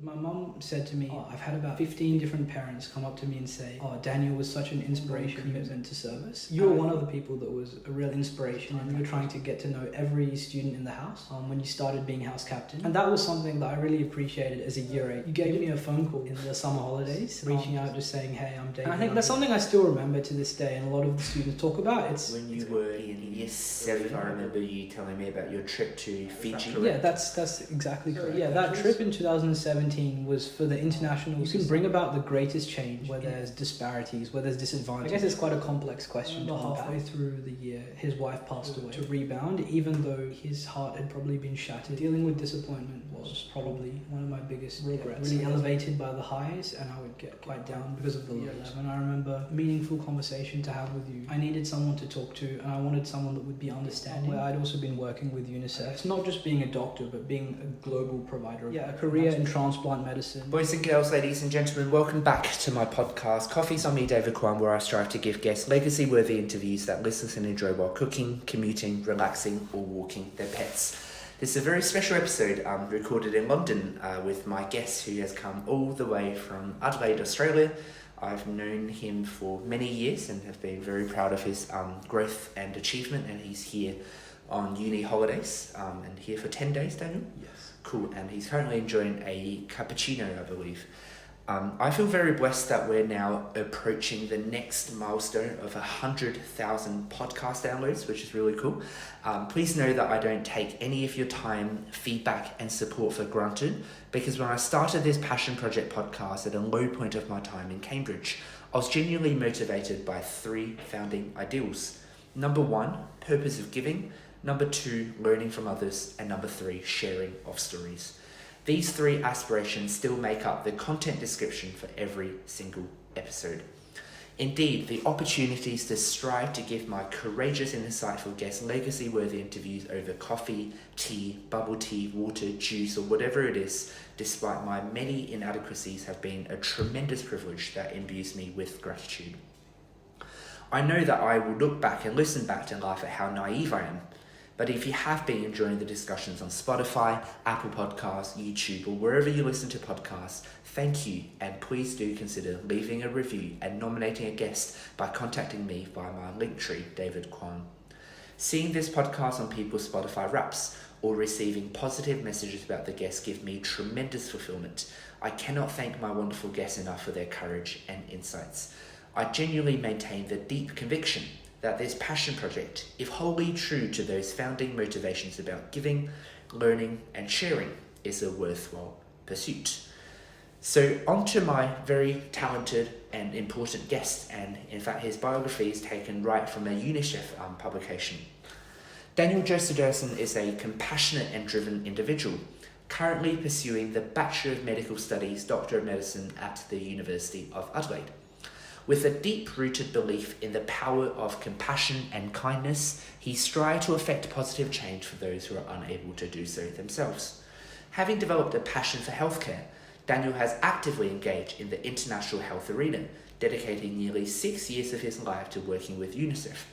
My mum said to me, I've had about 15 different parents come up to me and say, Daniel was such an inspiration, commitment to service. You were one of the people that was a real inspiration, and you were trying to get to know every student in the house when you started being house captain. And that was something that I really appreciated as a year 8. You gave me a phone call in the summer holidays, reaching out, just saying, hey, I'm David. And I think that's something I still remember to this day, and a lot of the students talk about. When you were in year 7, I remember you telling me about your trip to Fiji. Yeah, that's exactly correct. Yeah, that trip in 2017 was for the international. You can bring about the greatest change where there's disparities, where there's disadvantage. I guess it's quite a complex question. Halfway through the year, his wife passed away. To rebound, even though his heart had probably been shattered, dealing with disappointment was probably one of my biggest regrets. Really elevated by the highs, and I would get quite down because of the lows. And I remember a meaningful conversation to have with you. I needed someone to talk to, and I wanted someone that would be understanding. Where I'd also been working with UNICEF. It's not just being a doctor, but being a global provider of a career in transplant medicine. Boys and girls, ladies and gentlemen, welcome back to my podcast, Coffee's on me, David Quan, where I strive to give guests legacy-worthy interviews that listeners can enjoy while cooking, commuting, relaxing, or walking their pets. This is a very special episode recorded in London with my guest who has come all the way from Adelaide, Australia. I've known him for many years and have been very proud of his growth and achievement, and he's here on uni holidays and here for 10 days, Daniel? Yes. Cool, and he's currently enjoying a cappuccino, I believe. I feel very blessed that we're now approaching the next milestone of 100,000 podcast downloads, which is really cool. Please know that I don't take any of your time, feedback, and support for granted, because when I started this Passion Project podcast at a low point of my time in Cambridge, I was genuinely motivated by 3 founding ideals. Number 1, purpose of giving. Number 2, learning from others. And number 3, sharing of stories. These 3 aspirations still make up the content description for every single episode. Indeed, the opportunities to strive to give my courageous and insightful guests legacy-worthy interviews over coffee, tea, bubble tea, water, juice, or whatever it is, despite my many inadequacies, have been a tremendous privilege that imbues me with gratitude. I know that I will look back and listen back to laugh at how naive I am. But if you have been enjoying the discussions on Spotify, Apple Podcasts, YouTube, or wherever you listen to podcasts, thank you, and please do consider leaving a review and nominating a guest by contacting me via my linktree, David Quan. Seeing this podcast on people's Spotify Wraps or receiving positive messages about the guests give me tremendous fulfillment. I cannot thank my wonderful guests enough for their courage and insights. I genuinely maintain the deep conviction that this passion project, if wholly true to those founding motivations about giving, learning, and sharing, is a worthwhile pursuit. So on to my very talented and important guest, and in fact his biography is taken right from a UNICEF publication. Daniel Jesudason is a compassionate and driven individual, currently pursuing the Bachelor of Medical Studies, Doctor of Medicine at the University of Adelaide. With a deep-rooted belief in the power of compassion and kindness, he strives to effect positive change for those who are unable to do so themselves. Having developed a passion for healthcare, Daniel has actively engaged in the international health arena, dedicating nearly 6 years of his life to working with UNICEF.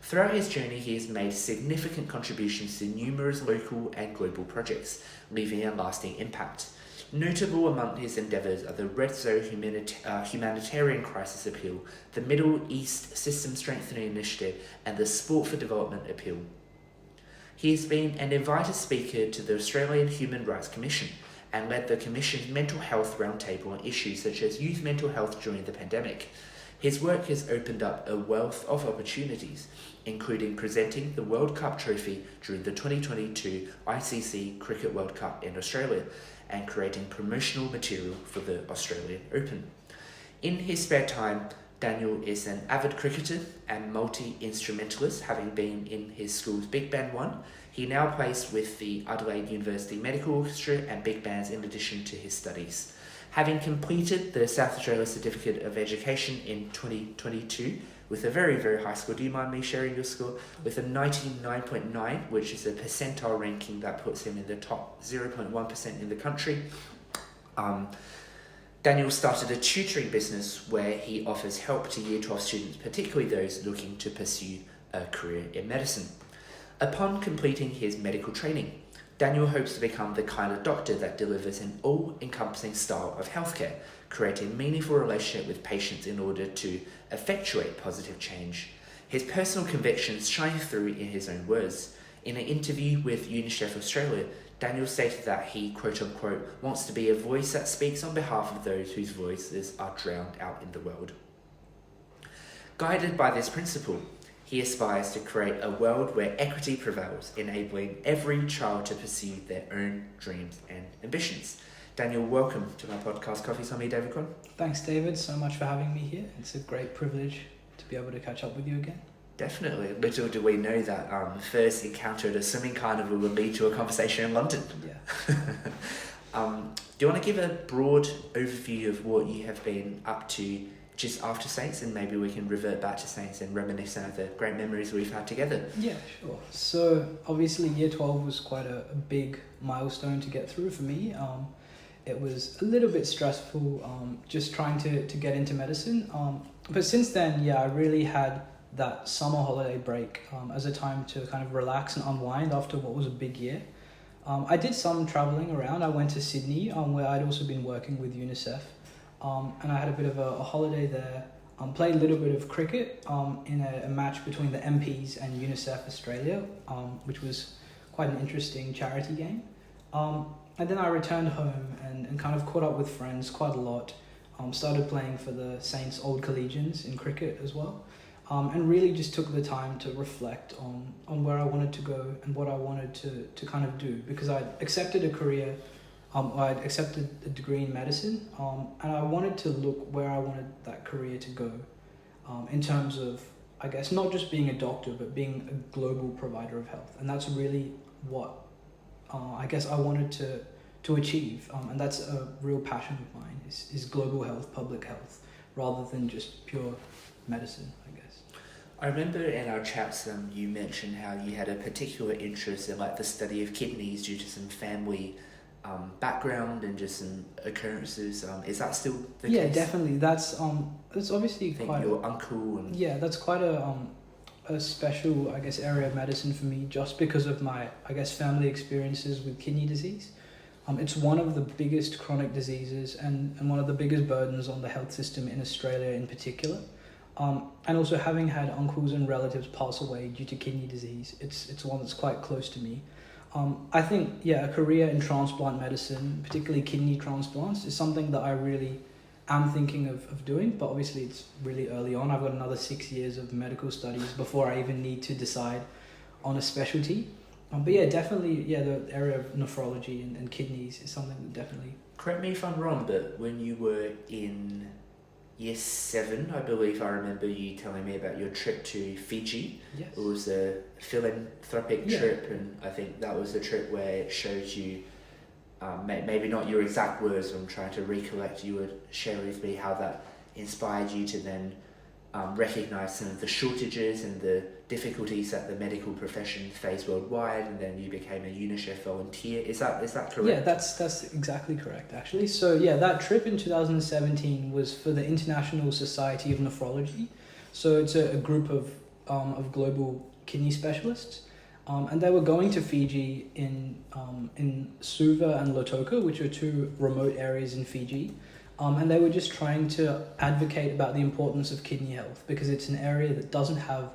Throughout his journey, he has made significant contributions to numerous local and global projects, leaving a lasting impact. Notable among his endeavours are the Humanitarian Crisis Appeal, the Middle East System Strengthening Initiative, and the Sport for Development Appeal. He has been an invited speaker to the Australian Human Rights Commission and led the Commission's Mental Health Roundtable on issues such as youth mental health during the pandemic. His work has opened up a wealth of opportunities, including presenting the World Cup trophy during the 2022 ICC Cricket World Cup in Australia, and creating promotional material for the Australian Open. In his spare time, Daniel is an avid cricketer and multi-instrumentalist, having been in his school's Big Band 1. He now plays with the Adelaide University Medical Orchestra and big bands in addition to his studies. Having completed the South Australia Certificate of Education in 2022 with a very, very high score. Do you mind me sharing your score? With a 99.9, which is a percentile ranking that puts him in the top 0.1% in the country. Daniel started a tutoring business where he offers help to Year 12 students, particularly those looking to pursue a career in medicine. Upon completing his medical training, Daniel hopes to become the kind of doctor that delivers an all-encompassing style of healthcare, creating meaningful relationship with patients in order to effectuate positive change. His personal convictions shine through in his own words. In an interview with UNICEF Australia, Daniel stated that he, quote-unquote, wants to be a voice that speaks on behalf of those whose voices are drowned out in the world. Guided by this principle, he aspires to create a world where equity prevails, enabling every child to pursue their own dreams and ambitions. Daniel, welcome to my podcast, Coffees on Me, David Quan. Thanks, David, so much for having me here. It's a great privilege to be able to catch up with you again. Definitely. Little do we know that first encounter at a swimming carnival would lead to a conversation in London. Yeah. Do you want to give a broad overview of what you have been up to just after Saints, and maybe we can revert back to Saints and reminisce some of the great memories we've had together? Yeah, sure. So obviously year 12 was quite a big milestone to get through for me. It was a little bit stressful just trying to get into medicine. But since then, I really had that summer holiday break as a time to kind of relax and unwind after what was a big year. I did some traveling around. I went to Sydney where I'd also been working with UNICEF. And I had a bit of a holiday there. Played a little bit of cricket in a match between the MPs and UNICEF Australia, which was quite an interesting charity game. And then I returned home and kind of caught up with friends quite a lot. Started playing for the Saints Old Collegians in cricket as well. And really just took the time to reflect on where I wanted to go and what I wanted to kind of do, because I'd accepted a career. I'd accepted a degree in medicine, and I wanted to look where I wanted that career to go, in terms of, I guess, not just being a doctor, but being a global provider of health. And that's really what I guess I wanted to achieve, and that's a real passion of mine, is global health, public health, rather than just pure medicine, I guess. I remember in our chats you mentioned how you had a particular interest in the study of kidneys due to some family background and just some occurrences. Is that still the case? Yeah, definitely. That's obviously quite your uncle and that's quite a special, I guess, area of medicine for me, just because of my, I guess, family experiences with kidney disease. It's one of the biggest chronic diseases and one of the biggest burdens on the health system in Australia in particular. And also having had uncles and relatives pass away due to kidney disease, it's one that's quite close to me. I think, a career in transplant medicine, particularly kidney transplants, is something that I really am thinking of doing, but obviously it's really early on. I've got another 6 years of medical studies before I even need to decide on a specialty. But definitely, the area of nephrology and kidneys is something that definitely... Correct me if I'm wrong, but when you were in Year 7, I believe I remember you telling me about your trip to Fiji. Yes. It was a philanthropic trip, and I think that was the trip where it showed you, maybe not your exact words, I'm trying to recollect, you would share with me how that inspired you to then recognise some of the shortages and the difficulties that the medical profession face worldwide, and then you became a UNICEF volunteer. Is that correct? Yeah, that's exactly correct, actually. So that trip in 2017 was for the International Society of Nephrology. So it's a group of global kidney specialists, and they were going to Fiji in Suva and Lautoka, which are two remote areas in Fiji. And they were just trying to advocate about the importance of kidney health, because it's an area that doesn't have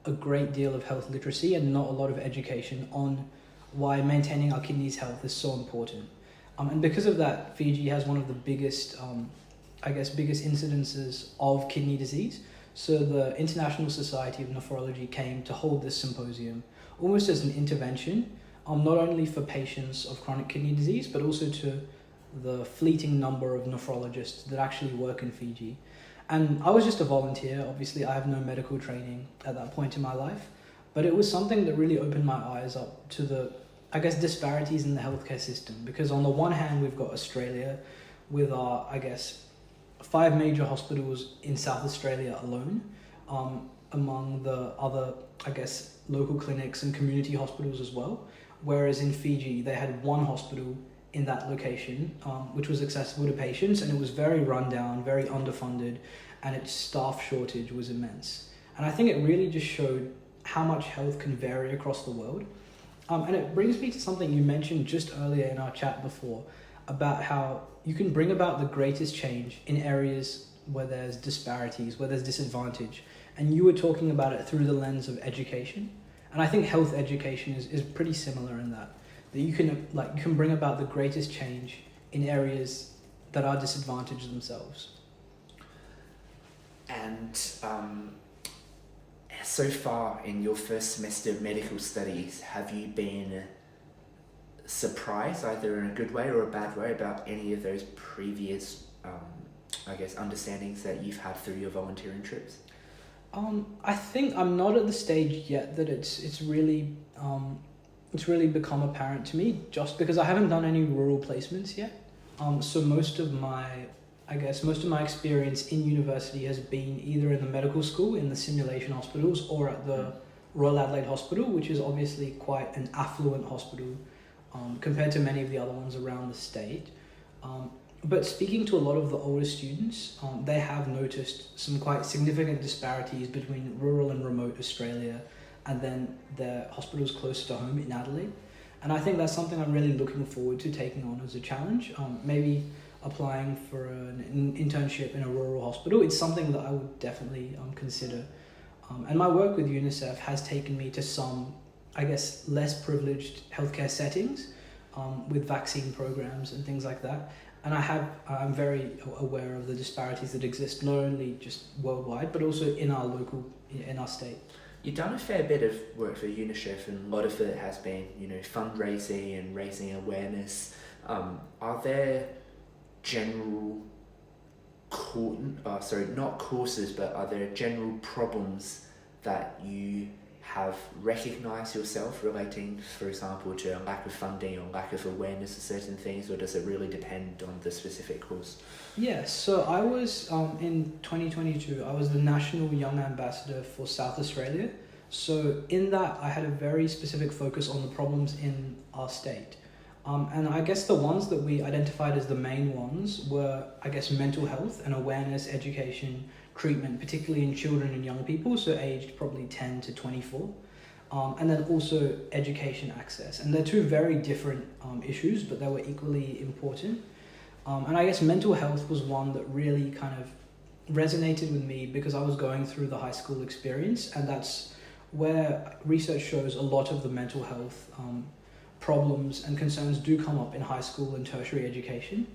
a great deal of health literacy and not a lot of education on why maintaining our kidneys' health is so important. And because of that, Fiji has one of the biggest incidences of kidney disease. So the International Society of Nephrology came to hold this symposium almost as an intervention, not only for patients of chronic kidney disease, but also to the fleeting number of nephrologists that actually work in Fiji. And I was just a volunteer. Obviously, I have no medical training at that point in my life, but it was something that really opened my eyes up to the, I guess, disparities in the healthcare system. Because on the one hand, we've got Australia with our, 5 major hospitals in South Australia alone, among the other, local clinics and community hospitals as well. Whereas in Fiji, they had one hospital in that location, which was accessible to patients, and it was very rundown, very underfunded, and its staff shortage was immense. And I think it really just showed how much health can vary across the world. And it brings me to something you mentioned just earlier in our chat before about how you can bring about the greatest change in areas where there's disparities, where there's disadvantage. And you were talking about it through the lens of education. And I think health education is pretty similar in that you can bring about the greatest change in areas that are disadvantaged themselves. And so far in your first semester of medical studies, have you been surprised, either in a good way or a bad way, about any of those previous, understandings that you've had through your volunteering trips? I think I'm not at the stage yet that it's really become apparent to me, just because I haven't done any rural placements yet. So most of my experience in university has been either in the medical school, in the simulation hospitals, or at the Royal Adelaide Hospital, which is obviously quite an affluent hospital compared to many of the other ones around the state. But speaking to a lot of the older students, they have noticed some quite significant disparities between rural and remote Australia and then their hospitals closer to home in Adelaide. And I think that's something I'm really looking forward to taking on as a challenge. Maybe applying for an internship in a rural hospital. It's something that I would definitely consider. And my work with UNICEF has taken me to some, less privileged healthcare settings with vaccine programs and things like that. And I'm very aware of the disparities that exist, not only just worldwide, but also in our state. You've done a fair bit of work for UNICEF, and a lot of it has been, fundraising and raising awareness. Are there general, not courses, but are there general problems that you have recognised yourself relating, for example, to a lack of funding or lack of awareness of certain things, or does it really depend on the specific course? Yeah, so I was, in 2022, I was the National Young Ambassador for South Australia. So in that, I had a very specific focus on the problems in our state. And I guess the ones that we identified as the main ones were, mental health and awareness, education, treatment, particularly in children and young people, so aged probably 10 to 24. And then also education access. And they're two very different issues, but they were equally important. And I guess mental health was one that really kind of resonated with me because I was going through the high school experience, and that's where research shows a lot of the mental health problems and concerns do come up in high school and tertiary education.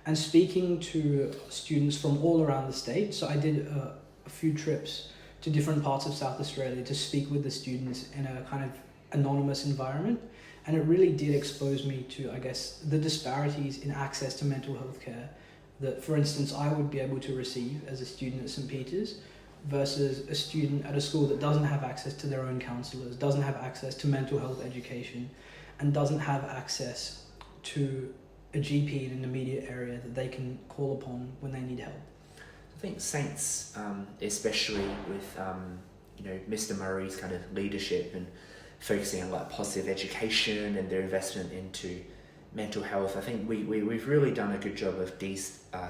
And speaking to students from all around the state, so I did a few trips to different parts of South Australia to speak with the students in a kind of anonymous environment. And it really did expose me to, the disparities in access to mental health care that, for instance, I would be able to receive as a student at St. Peter's versus a student at a school that doesn't have access to their own counsellors, doesn't have access to mental health education, and doesn't have access to a GP in an immediate area that they can call upon when they need help. I think Saints, especially with Mr. Murray's kind of leadership and focusing on positive education and their investment into mental health, I think we've really done a good job of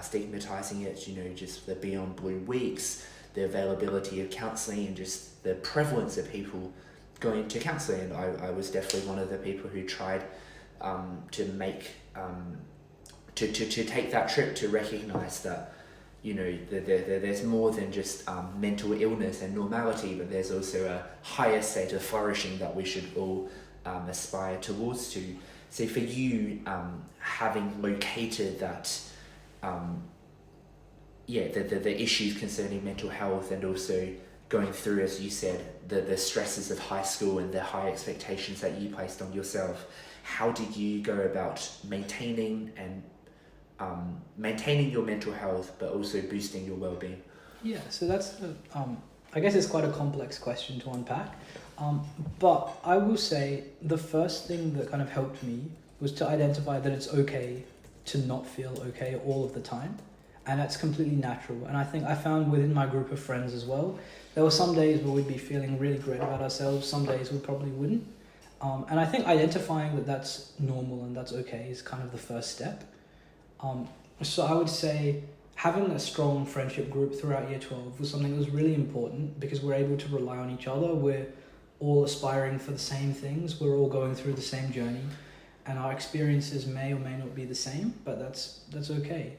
stigmatizing it. Just the Beyond Blue Weeks, the availability of counselling, and just the prevalence of people going to counselling. And I was definitely one of the people who tried to make to take that trip to recognise that there's more than just mental illness and normality, but there's also a higher state of flourishing that we should all aspire towards to. So for you, having located that, the issues concerning mental health, and also going through, as you said, the stresses of high school and the high expectations that you placed on yourself, how did you go about maintaining your mental health, but also boosting your well-being? Yeah, so that's, it's quite a complex question to unpack. But I will say the first thing that kind of helped me was to identify that it's okay to not feel okay all of the time. And that's completely natural. And I think I found within my group of friends as well, there were some days where we'd be feeling really great about ourselves, some days we probably wouldn't. And I think identifying that that's normal and that's okay is kind of the first step. So I would say having a strong friendship group throughout year 12 was something that was really important because we're able to rely on each other. We're all aspiring for the same things. We're all going through the same journey, and our experiences may or may not be the same, but that's okay.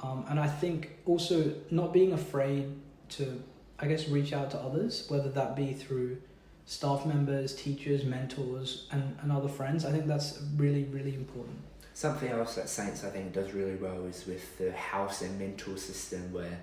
And I think also not being afraid to, I guess, reach out to others, whether that be through staff members, teachers, mentors, and other friends. I think that's really, really important. Something else that Saints, I think, does really well is with the house and mentor system, where,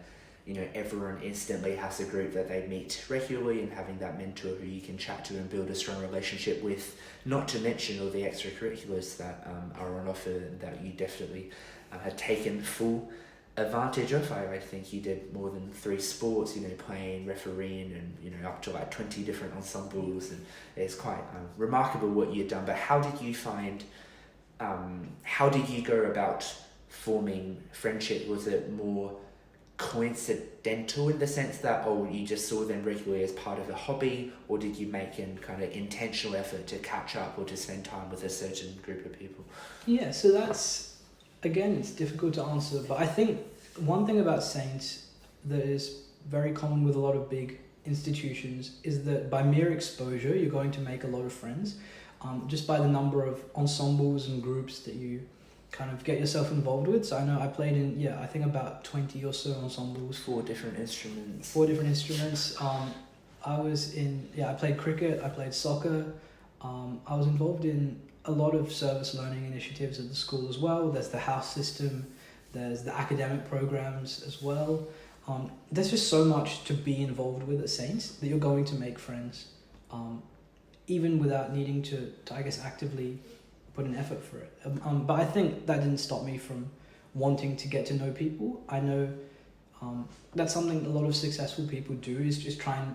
you know, everyone instantly has a group that they meet regularly, and having that mentor who you can chat to and build a strong relationship with, not to mention all the extracurriculars that are on offer that you definitely had taken full advantage of. I think you did more than 3 sports, you know, playing, refereeing, and, you know, up to like 20 different ensembles, and it's quite remarkable what you've done. But how did you find, how did you go about forming friendship? Was it more coincidental in the sense that, oh, you just saw them regularly as part of a hobby, or did you make an kind of intentional effort to catch up or to spend time with a certain group of people? Yeah, so that's, again, it's difficult to answer, but I think one thing about Saints that is very common with a lot of big institutions is that by mere exposure, you're going to make a lot of friends, just by the number of ensembles and groups that you kind of get yourself involved with. So I know I played in, I think about 20 or so ensembles. 4 different instruments. 4 different instruments. I was in, I played cricket, I played soccer. I was involved in a lot of service learning initiatives at the school as well. There's the house system, there's the academic programs as well. There's just so much to be involved with at Saints that you're going to make friends, even without needing to I guess, actively put an effort for it. But I think that didn't stop me from wanting to get to know people. I know that's something a lot of successful people do, is just try and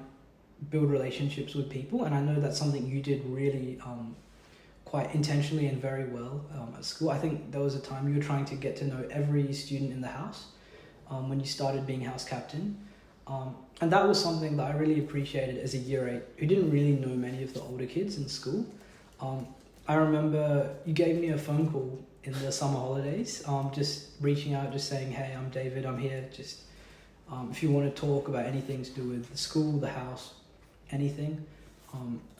build relationships with people. And I know that's something you did really quite intentionally and very well at school. I think there was a time you were trying to get to know every student in the house when you started being house captain. And that was something that I really appreciated as a year 8 who didn't really know many of the older kids in school. I remember you gave me a phone call in the summer holidays, just reaching out, just saying, hey, I'm David, I'm here. Just if you want to talk about anything to do with the school, the house, anything,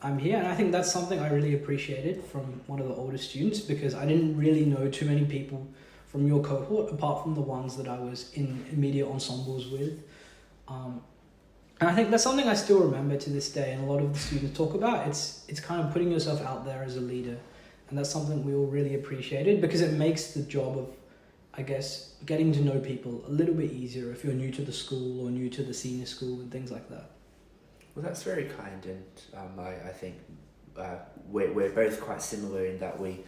I'm here. And I think that's something I really appreciated from one of the older students, because I didn't really know too many people from your cohort, apart from the ones that I was in immediate ensembles with. And I think that's something I still remember to this day, and a lot of the students talk about. It's kind of putting yourself out there as a leader, and that's something we all really appreciated, because it makes the job of, I guess, getting to know people a little bit easier if you're new to the school or new to the senior school and things like that. Well, that's very kind, and I think we're both quite similar in that we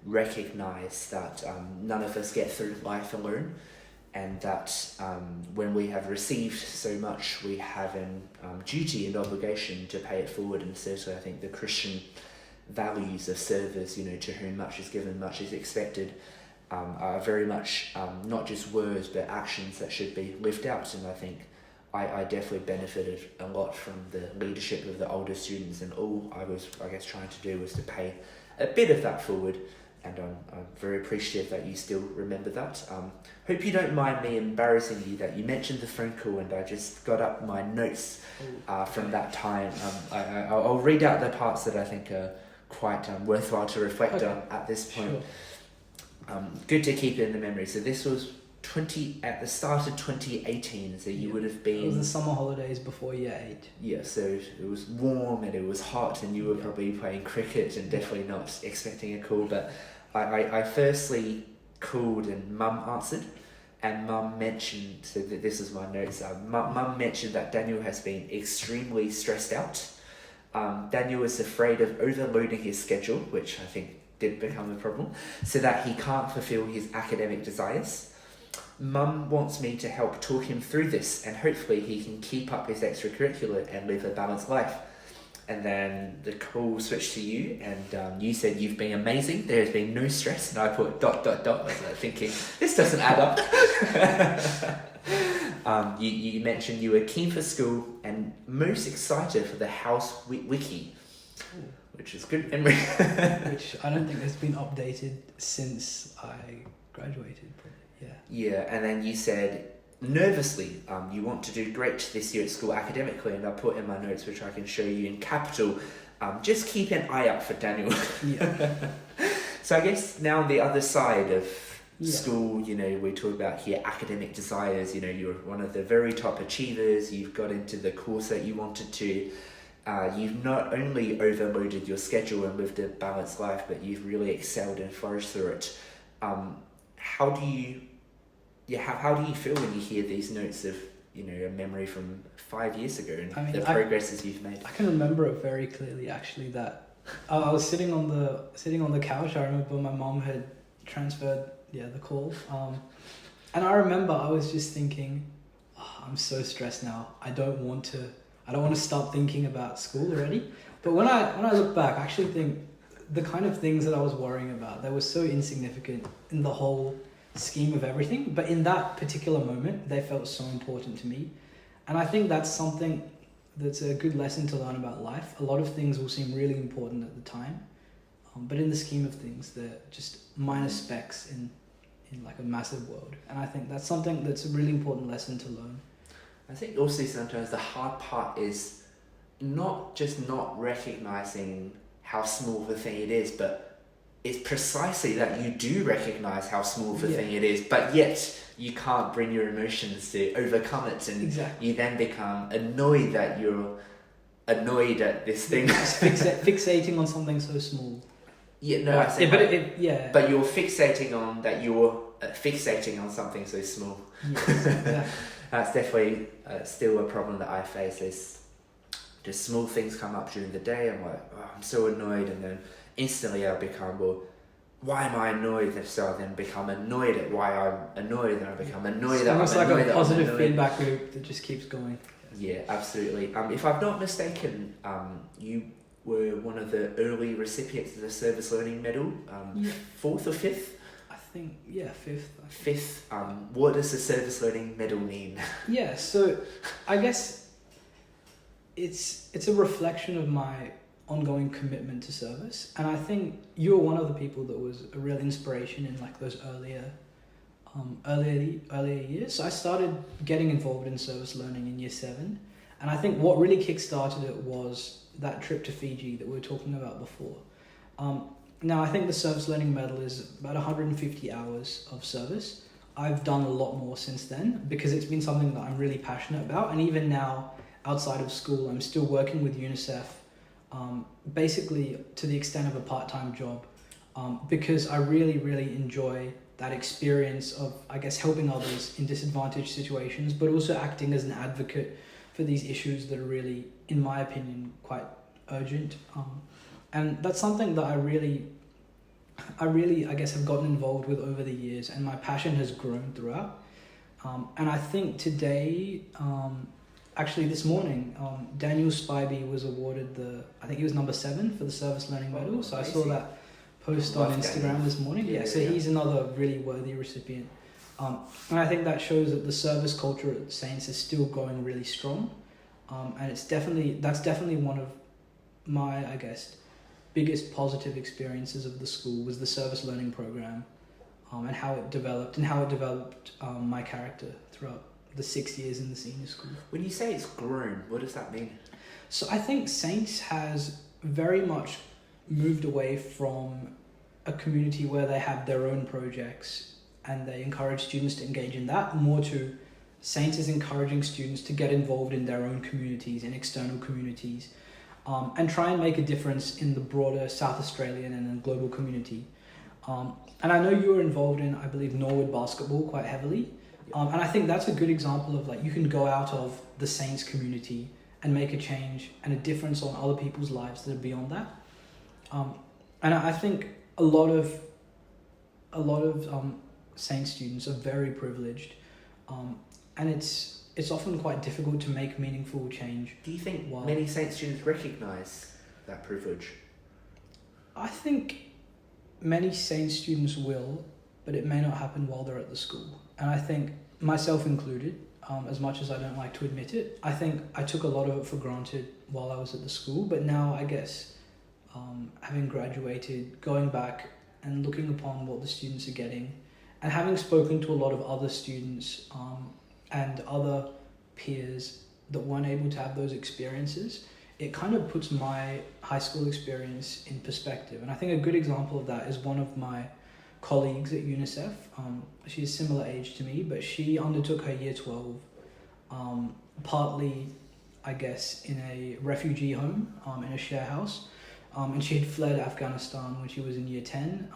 recognise that none of us get through life alone, and that when we have received so much, we have a duty and obligation to pay it forward. And certainly I think the Christian values of service, you know, to whom much is given, much is expected, are very much not just words but actions that should be lived out. And I think I definitely benefited a lot from the leadership of the older students, and all I was, I guess, trying to do was to pay a bit of that forward. And I'm very appreciative that you still remember that. Hope you don't mind me embarrassing you that you mentioned the phone call, and I just got up my notes from that time. I'll read out the parts that I think are quite worthwhile to reflect on at this point. Sure. Good to keep it in the memory. So this was at the start of 2018, so you would have been... It was the summer holidays before year 8. Yeah, so it was warm and it was hot, and you were probably playing cricket and definitely not expecting a call. But I firstly called and Mum answered, and Mum mentioned, so this is my notes, Mum mentioned that Daniel has been extremely stressed out. Daniel is afraid of overloading his schedule, which I think did become a problem, so that he can't fulfill his academic desires. Mum wants me to help talk him through this, and hopefully he can keep up his extracurricular and live a balanced life. And then the call switched to you, and you said you've been amazing, there has been no stress, and I put ... thinking, this doesn't add up. You mentioned you were keen for school and most excited for the house wiki, which is good memory. Which I don't think has been updated since I graduated. Yeah, and then you said nervously you want to do great this year at school academically, and I put in my notes, which I can show you in capital, just keep an eye out for Daniel. Yeah. So I guess now on the other side of school, you know, we talk about here academic desires. You know, you're one of the very top achievers. You've got into the course that you wanted to. You've not only overloaded your schedule and lived a balanced life, but you've really excelled and flourished through it. How do you feel when you hear these notes of, you know, a memory from 5 years ago and the progresses you've made? I can remember it very clearly, actually, that I was sitting on the couch. I remember my mom had transferred the call, and I remember I was just thinking, I'm so stressed now. I don't want to start thinking about school already. But when I look back, I actually think the kind of things that I was worrying about, they were so insignificant in the whole scheme of everything, but in that particular moment they felt so important to me. And I think that's something that's a good lesson to learn about life. A lot of things will seem really important at the time, but in the scheme of things they're just minor specks in like a massive world. And I think that's something that's a really important lesson to learn. I think also sometimes the hard part is not just not recognizing how small of a thing it is, but it's precisely that you do recognize how small of a thing it is, but yet you can't bring your emotions to overcome it, and you then become annoyed that you're annoyed at this thing. Fixating on something so small. Yeah, no, I say, but you're fixating on that. You're fixating on something so small. Yes, exactly. That's definitely still a problem that I face. Is just small things come up during the day. I'm like, I'm so annoyed, and then instantly I'll become, well, why am I annoyed? So I then become annoyed at why I'm annoyed, and I become annoyed that I'm annoyed. It's almost like a positive feedback loop that just keeps going. Yeah, absolutely. If I'm not mistaken, you were one of the early recipients of the Service Learning Medal, 4th or 5th? I think, 5th. 5th. What does the Service Learning Medal mean? Yeah, so I guess it's a reflection of my ongoing commitment to service, and I think you were one of the people that was a real inspiration in like those earlier years. So I started getting involved in service learning in year 7, and I think what really kick-started it was that trip to Fiji that we were talking about before. Now I think the Service Learning Medal is about 150 hours of service. I've done a lot more since then because it's been something that I'm really passionate about, and even now outside of school I'm still working with UNICEF, basically to the extent of a part-time job, because I really, really enjoy that experience of, I guess, helping others in disadvantaged situations, but also acting as an advocate for these issues that are really, in my opinion, quite urgent. And that's something that I really, I guess, have gotten involved with over the years, and my passion has grown throughout. And I think today, actually this morning, Daniel Spivey was awarded I think he was number 7 for the Service Learning Medal. So I saw that post on Instagram this morning. So he's another really worthy recipient. And I think that shows that the service culture at Saints is still going really strong. And that's definitely one of my, I guess, biggest positive experiences of the school was the service learning program, and how it developed my character throughout the 6 years in the senior school. When you say it's grown, what does that mean? So I think Saints has very much moved away from a community where they have their own projects and they encourage students to engage in that, more to Saints is encouraging students to get involved in their own communities, in external communities, and try and make a difference in the broader South Australian and global community. And I know you were involved in, I believe, Norwood basketball quite heavily. And I think that's a good example of, like, you can go out of the Saints community and make a change and a difference on other people's lives that are beyond that. And I think a lot of Saints students are very privileged, and it's often quite difficult to make meaningful change. Do you think many Saints students recognise that privilege? I think many Saints students will, but it may not happen while they're at the school. And I think, myself included, as much as I don't like to admit it, I think I took a lot of it for granted while I was at the school. But now, I guess, having graduated, going back and looking upon what the students are getting, and having spoken to a lot of other students and other peers that weren't able to have those experiences, it kind of puts my high school experience in perspective. And I think a good example of that is one of my colleagues at UNICEF. She's similar age to me, but she undertook her year 12 partly, I guess, in a refugee home, in a share house. And she had fled Afghanistan when she was in year 10.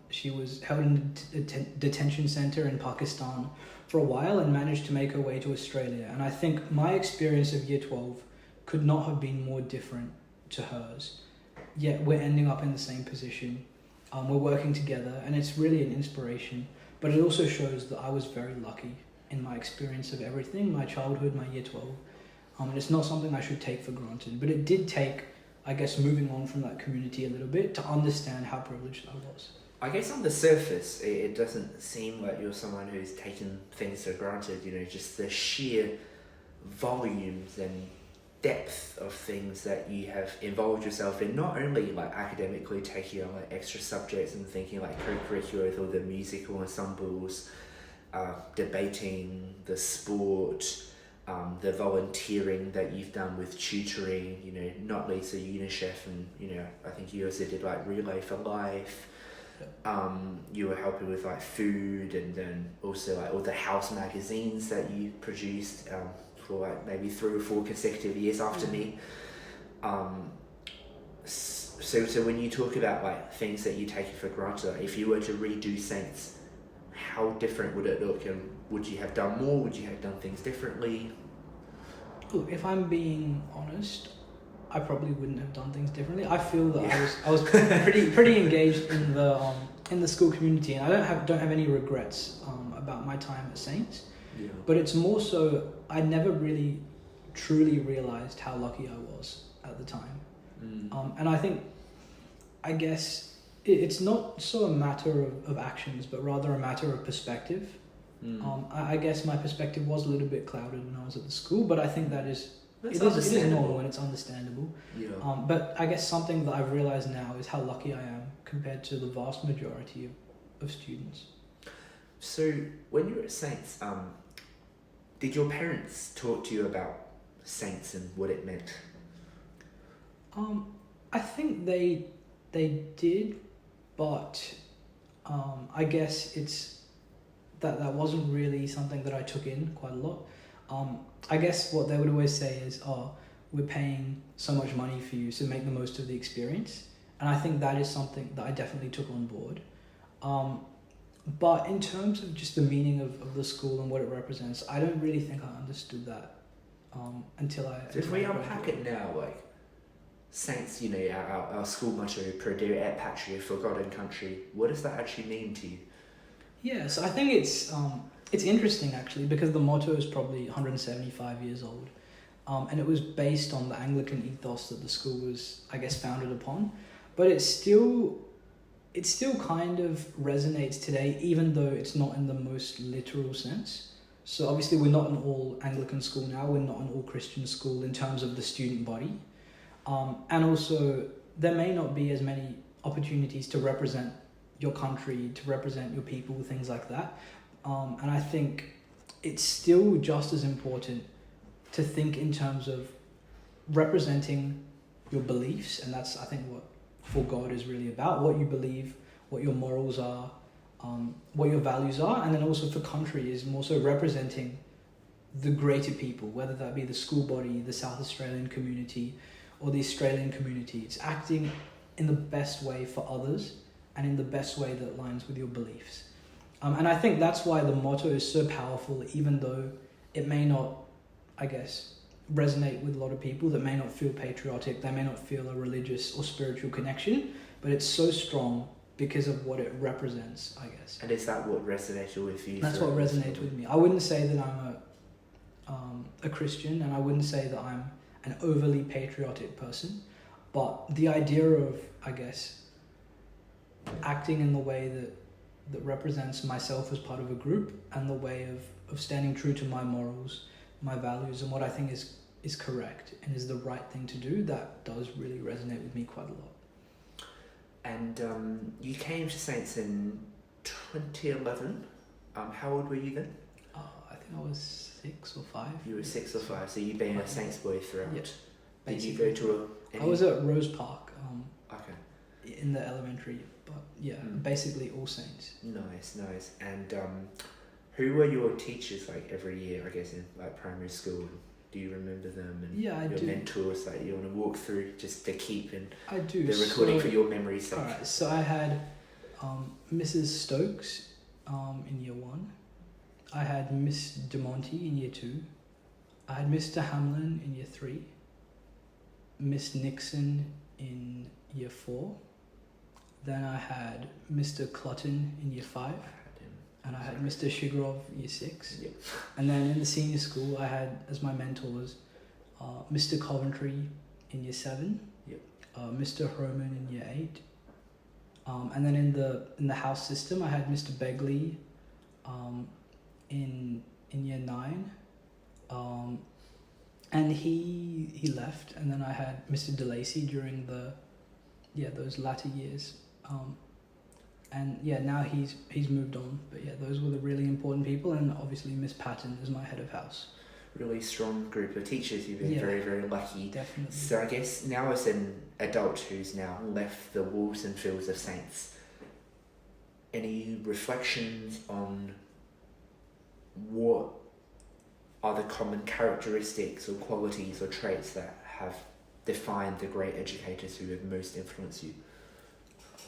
She was held in a detention center in Pakistan for a while and managed to make her way to Australia. And I think my experience of year 12 could not have been more different to hers. Yet we're ending up in the same position. We're working together, and it's really an inspiration. But it also shows that I was very lucky in my experience of everything, my childhood, my year 12. And it's not something I should take for granted. But it did take, I guess, moving on from that community a little bit to understand how privileged I was. I guess on the surface, it doesn't seem like you're someone who's taken things for granted, you know, just the sheer volumes and depth of things that you have involved yourself in, not only like academically taking on like extra subjects and thinking like co-curricular with all the musical ensembles, debating, the sport, the volunteering that you've done with tutoring, you know, not least at UNICEF, and you know, I think you also did like Relay for Life. You were helping with like food, and then also like all the house magazines that you produced for like maybe 3 or 4 consecutive years after me. So when you talk about like things that you take for granted, if you were to redo Saints, how different would it look, and would you have done more? Would you have done things differently? Look, if I'm being honest, I probably wouldn't have done things differently. I feel that I was pretty engaged in the school community, and I don't have any regrets about my time at Saints. Yeah. But it's more so I never really truly realized how lucky I was at the time. And I guess it's not so a matter of actions, but rather a matter of perspective. I guess my perspective was a little bit clouded when I was at the school, but I think it is normal and it's understandable. Yeah. But I guess something that I've realized now is how lucky I am compared to the vast majority of students. So when you were at Saints, did your parents talk to you about Saints and what it meant? I think they did, but I guess it's that wasn't really something that I took in quite a lot. I guess what they would always say is, we're paying so much money for you, so make the most of the experience. And I think that is something that I definitely took on board. But in terms of just the meaning of the school and what it represents, I don't really think I understood that until I... So if we unpack it now, like, Saints, you know, our school motto, Prodere et Patria, forgotten country, what does that actually mean to you? Yeah, so I think it's interesting actually, because the motto is probably 175 years old. And it was based on the Anglican ethos that the school was, I guess, founded upon. But it still kind of resonates today, even though it's not in the most literal sense. So obviously we're not an all Anglican school now, we're not an all Christian school in terms of the student body. And also there may not be as many opportunities to represent your country, to represent your people, things like that. And I think it's still just as important to think in terms of representing your beliefs, and that's, I think, what For God is really about, what you believe, what your morals are, what your values are, and then also for country is more so representing the greater people, whether that be the school body, the South Australian community, or the Australian community. It's acting in the best way for others and in the best way that aligns with your beliefs. And I think that's why the motto is so powerful, even though it may not, I guess, resonate with a lot of people that may not feel patriotic, they may not feel a religious or spiritual connection, but it's so strong because of what it represents, I guess. And is that what resonated with you? That's what resonated with me. I wouldn't say that I'm a Christian, and I wouldn't say that I'm an overly patriotic person, but the idea of, I guess, acting in the way that represents myself as part of a group, and the way of standing true to my morals, my values, and what I think is correct and is the right thing to do, that does really resonate with me quite a lot. And you came to Saints in 2011. How old were you then? I think I was 6 or 5. You were 6 or 5, so you've been a Saints boy throughout. Yep. Did you go to I was at Rose Park. Okay. In the elementary, but yeah, basically All Saints. Nice. And who were your teachers like every year? I guess in like primary school. Do you remember them? And I your do. mentors that you want to walk through just to keep in I do. the recording for your memory's sake. Alright, so I had Mrs. Stokes in year 1. I had Miss DeMonte in year 2. I had Mr. Hamlin in year 3. Miss Nixon in year 4. Then I had Mr. Clutton in year 5. And I had Mr. Shigrov year 6. Yep. And then in the senior school, I had as my mentors Mr. Coventry in year 7. Yep. Mr. Herman in year 8. And then in the house system, I had Mr. Begley in year 9. And he left, and then I had Mr. DeLacy during those latter years. Now he's moved on. But yeah, those were the really important people, and obviously Miss Patton is my head of house. Really strong group of teachers. You've been very, very lucky. Definitely. So I guess now as an adult who's now left the walls and fields of Saints, any reflections on what are the common characteristics or qualities or traits that have defined the great educators who have most influenced you?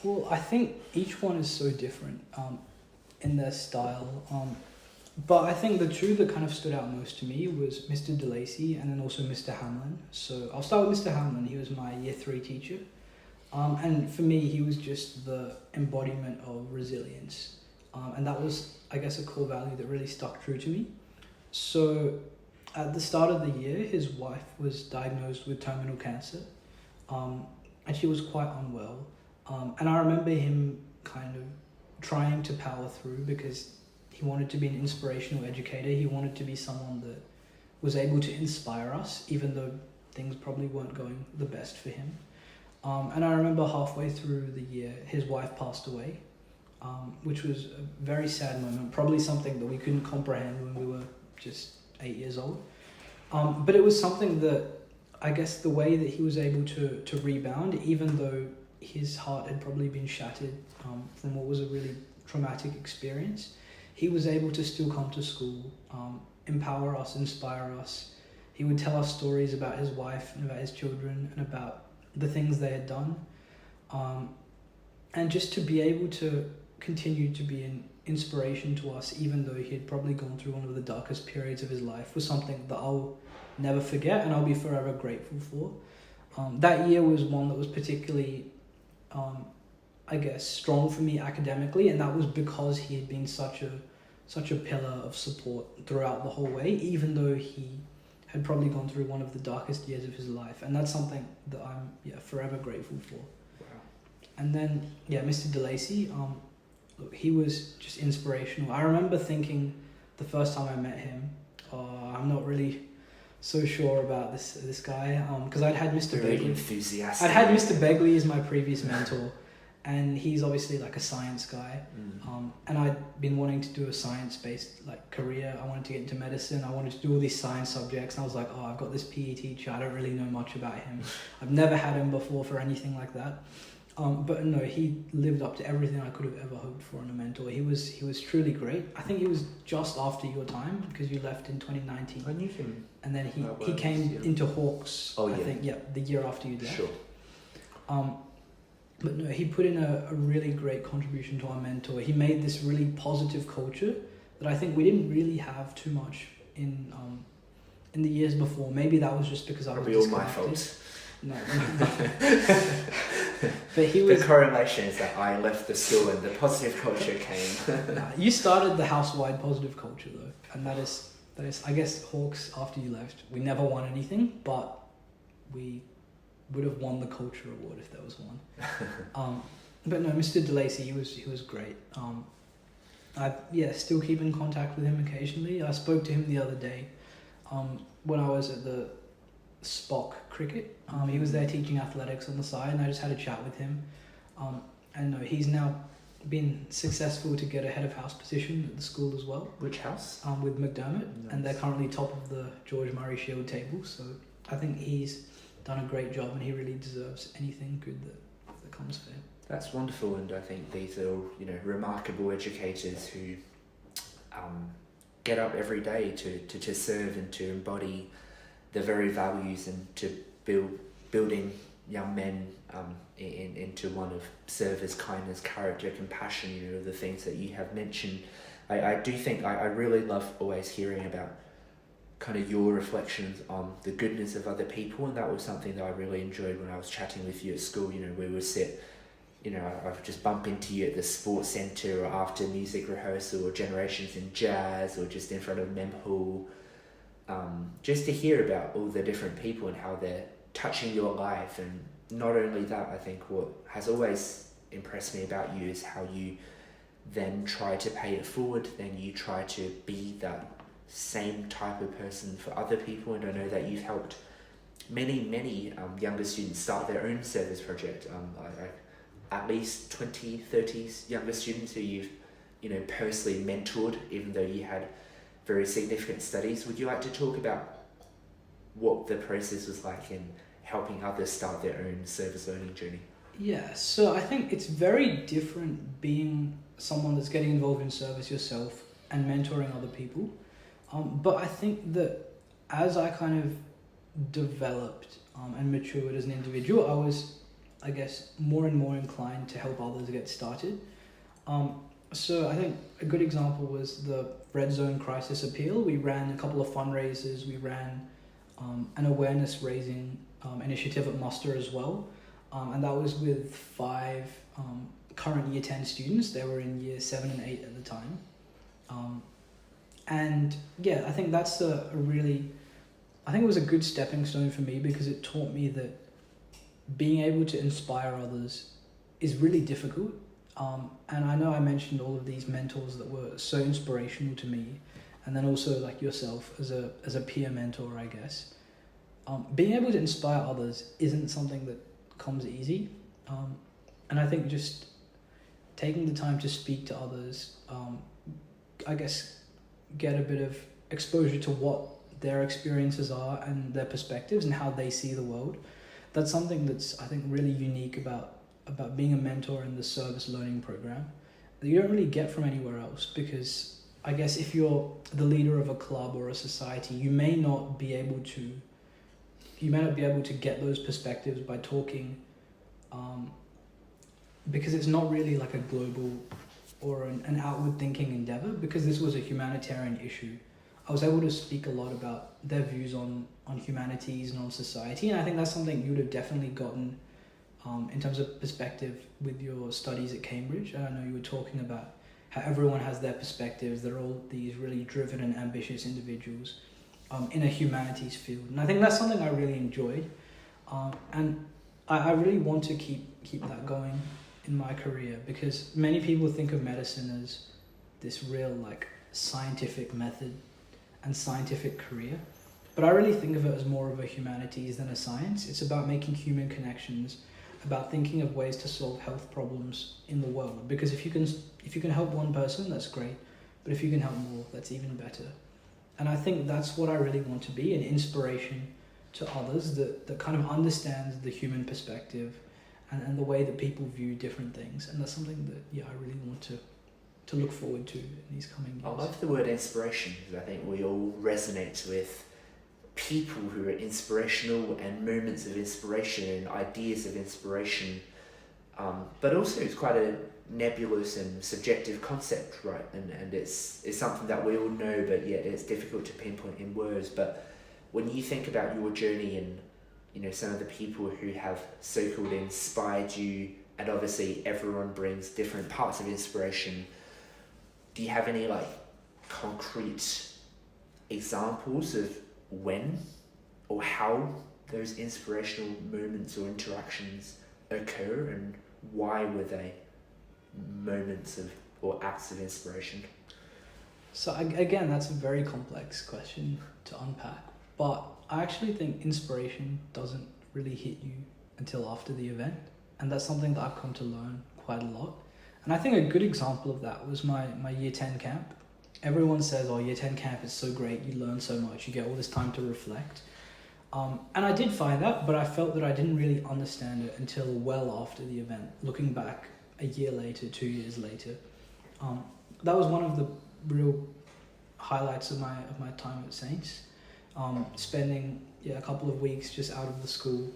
Well, I think each one is so different in their style. But I think the two that kind of stood out most to me was Mr. DeLacy and then also Mr. Hamlin. So I'll start with Mr. Hamlin. He was my year 3 teacher. And for me, he was just the embodiment of resilience. And that was, I guess, a core value that really stuck true to me. So at the start of the year, his wife was diagnosed with terminal cancer. And she was quite unwell. And I remember him kind of trying to power through because he wanted to be an inspirational educator. He wanted to be someone that was able to inspire us, even though things probably weren't going the best for him. And I remember halfway through the year, his wife passed away, which was a very sad moment, probably something that we couldn't comprehend when we were just 8 years old. But it was something that, I guess, the way that he was able to rebound, even though his heart had probably been shattered from what was a really traumatic experience, he was able to still come to school, empower us, inspire us. He would tell us stories about his wife and about his children and about the things they had done. And just to be able to continue to be an inspiration to us, even though he had probably gone through one of the darkest periods of his life, was something that I'll never forget and I'll be forever grateful for. That year was one that was particularly, I guess, strong for me academically, and that was because he had been such a pillar of support throughout the whole way, even though he had probably gone through one of the darkest years of his life, and that's something that I'm forever grateful for. Wow. And then Mr. DeLacy, look, he was just inspirational. I remember thinking the first time I met him, I'm not really so sure about this guy, because I'd had Mr. Very Begley. enthusiastic. I'd had Mr. Begley as my previous mentor, and he's obviously like a science guy. And I'd been wanting to do a science-based like career. I wanted to get into medicine. I wanted to do all these science subjects, and I was like, I've got this PE teacher. I don't really know much about him. I've never had him before for anything like that. But no, he lived up to everything I could have ever hoped for in a mentor. He was truly great. I think he was just after your time because you left in 2019. I knew him. And then he came into Hawks. Oh, yeah. I think the year after you left. Sure. But no, he put in a really great contribution to our mentor. He made this really positive culture that I think we didn't really have too much in the years before. Maybe that was just because I was disconnected. All my fault. No. But he was... The correlation is that I left the school and the positive culture came. You started the house-wide positive culture though, and that is I guess Hawks after you left. We never won anything, but we would have won the culture award if there was one. But no, Mr. DeLacy, he was great. I still keep in contact with him occasionally. I spoke to him the other day when I was at the Spock cricket. He was there teaching athletics on the side, and I just had a chat with him. And no, he's now been successful to get a head of house position at the school as well. Which house? With McDermott, Nice. and they're currently top of the George Murray Shield table. So I think he's done a great job, and he really deserves anything good that comes for him. That's wonderful, and I think these are all, remarkable educators who get up every day to serve and to embody the very values and to building young men into one of service, kindness, character, compassion, the things that you have mentioned. I do think I really love always hearing about kind of your reflections on the goodness of other people, and that was something that I really enjoyed when I was chatting with you at school. We would sit, I would just bump into you at the sports centre or after music rehearsal or Generations in Jazz or just in front of Mem Hall, just to hear about all the different people and how they're touching your life. And not only that, I think what has always impressed me about you is how you then try to pay it forward, then you try to be that same type of person for other people. And I know that you've helped many younger students start their own service project. At least 20, 30 younger students who you've personally mentored, even though you had very significant studies. Would you like to talk about what the process was like in helping others start their own service learning journey? Yeah, so I think it's very different being someone that's getting involved in service yourself and mentoring other people. But I think that as I kind of developed and matured as an individual, I was, I guess, more and more inclined to help others get started. So I think a good example was the Red Zone Crisis Appeal. We ran a couple of fundraisers. We ran an awareness raising initiative at Muster as well. And that was with 5 current Year 10 students. They were in Year 7 and 8 at the time. And yeah, I think that's I think it was a good stepping stone for me, because it taught me that being able to inspire others is really difficult. And I know I mentioned all of these mentors that were so inspirational to me, and then also like yourself as a peer mentor, I guess. Being able to inspire others isn't something that comes easy. And I think just taking the time to speak to others, I guess get a bit of exposure to what their experiences are and their perspectives and how they see the world. That's something that's, I think, really unique about being a mentor in the service learning program that you don't really get from anywhere else, because I guess if you're the leader of a club or a society, you may not be able to get those perspectives by talking, because it's not really like a global or an outward thinking endeavor, because this was a humanitarian issue. I was able to speak a lot about their views on humanities and on society, and I think that's something you would have definitely gotten in terms of perspective with your studies at Cambridge. And I know you were talking about how everyone has their perspectives. They're all these really driven and ambitious individuals in a humanities field, and I think that's something I really enjoyed, and I really want to keep that going in my career, because many people think of medicine as this real like scientific method and scientific career, but I really think of it as more of a humanities than a science. It's about making human connections, about thinking of ways to solve health problems in the world, because if you can help one person, that's great, but if you can help more, that's even better. And I think that's what I really want to be, an inspiration to others that kind of understands the human perspective and the way that people view different things. And that's something that, I really want to look forward to in these coming years. I love the word inspiration, because I think we all resonate with people who are inspirational and moments of inspiration and ideas of inspiration. But also it's quite a nebulous and subjective concept, right? And it's something that we all know, but yet it's difficult to pinpoint in words. But when you think about your journey and some of the people who have so-called inspired you, and obviously everyone brings different parts of inspiration, do you have any like concrete examples of when or how those inspirational moments or interactions occur, and why were they moments of or acts of inspiration? So again, that's a very complex question to unpack, but I actually think inspiration doesn't really hit you until after the event, and that's something that I've come to learn quite a lot. And I think a good example of that was my Year 10 camp. Everyone says, Year 10 camp is so great, you learn so much, you get all this time to reflect. And I did find that, but I felt that I didn't really understand it until well after the event. Looking back a year later, 2 years later, that was one of the real highlights of my time at Saints. Spending a couple of weeks just out of the school,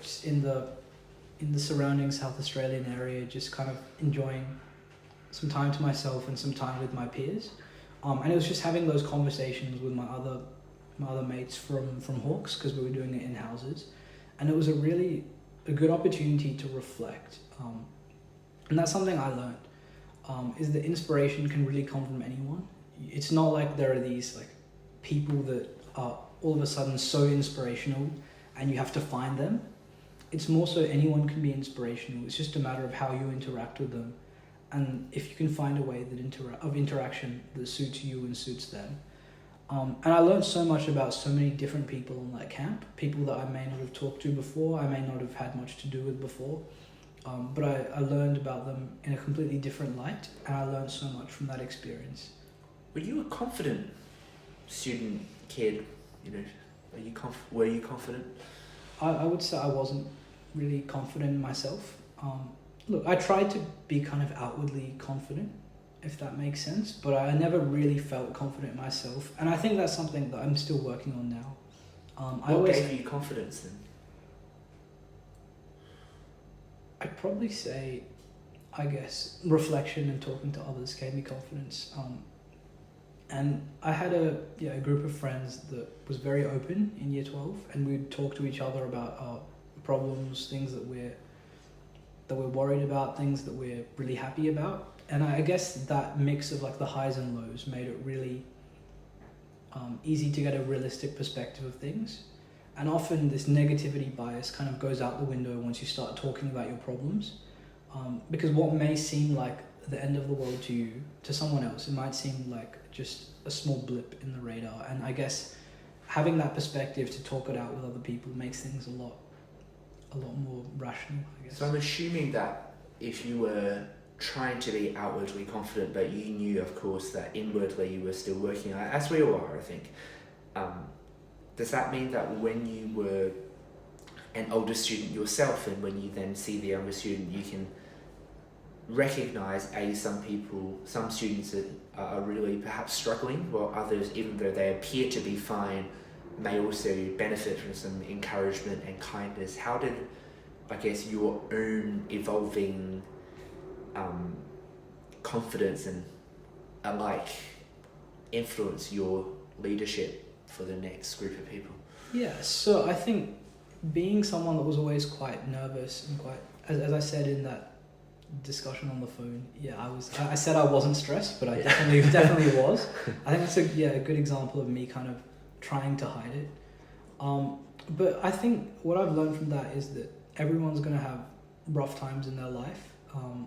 just in the surrounding South Australian area, just kind of enjoying some time to myself and some time with my peers. And it was just having those conversations with my other mates from Hawks, because we were doing it in houses, and it was a good opportunity to reflect. And that's something I learned, is that inspiration can really come from anyone. It's not like there are these like people that are all of a sudden so inspirational and you have to find them. It's more so anyone can be inspirational. It's just a matter of how you interact with them, and if you can find a way of interaction that suits you and suits them. And I learned so much about so many different people in that camp, people that I may not have talked to before, I may not have had much to do with before, but I learned about them in a completely different light, and I learned so much from that experience. Were you a confident student, kid? Were you confident? I would say I wasn't really confident in myself. Look, I tried to be kind of outwardly confident, if that makes sense, but I never really felt confident in myself, and I think that's something that I'm still working on now. What gave you confidence then? I'd probably say, I guess, reflection and talking to others gave me confidence. And I had a group of friends that was very open in year 12, and we'd talk to each other about our problems, things that we're worried about, things that we're really happy about. And I guess that mix of like the highs and lows made it really easy to get a realistic perspective of things. And often this negativity bias kind of goes out the window once you start talking about your problems. Because what may seem like the end of the world to you, to someone else, it might seem like just a small blip in the radar. And I guess having that perspective to talk it out with other people makes things a lot more rational, I guess. So I'm assuming that if you were trying to be outwardly confident, but you knew, of course, that inwardly you were still working on it, as we all are, I think. Does that mean that when you were an older student yourself, and when you then see the younger student, you can recognise some students that are really perhaps struggling, while others, even though they appear to be fine, may also benefit from some encouragement and kindness? How did, I guess, your own evolving confidence and alike influence your leadership for the next group of people? Yeah, so I think being someone that was always quite nervous and quite, as I said in that discussion on the phone, I said I wasn't stressed, but I definitely was. I think that's a good example of me kind of trying to hide it. But I think what I've learned from that is that everyone's going to have rough times in their life,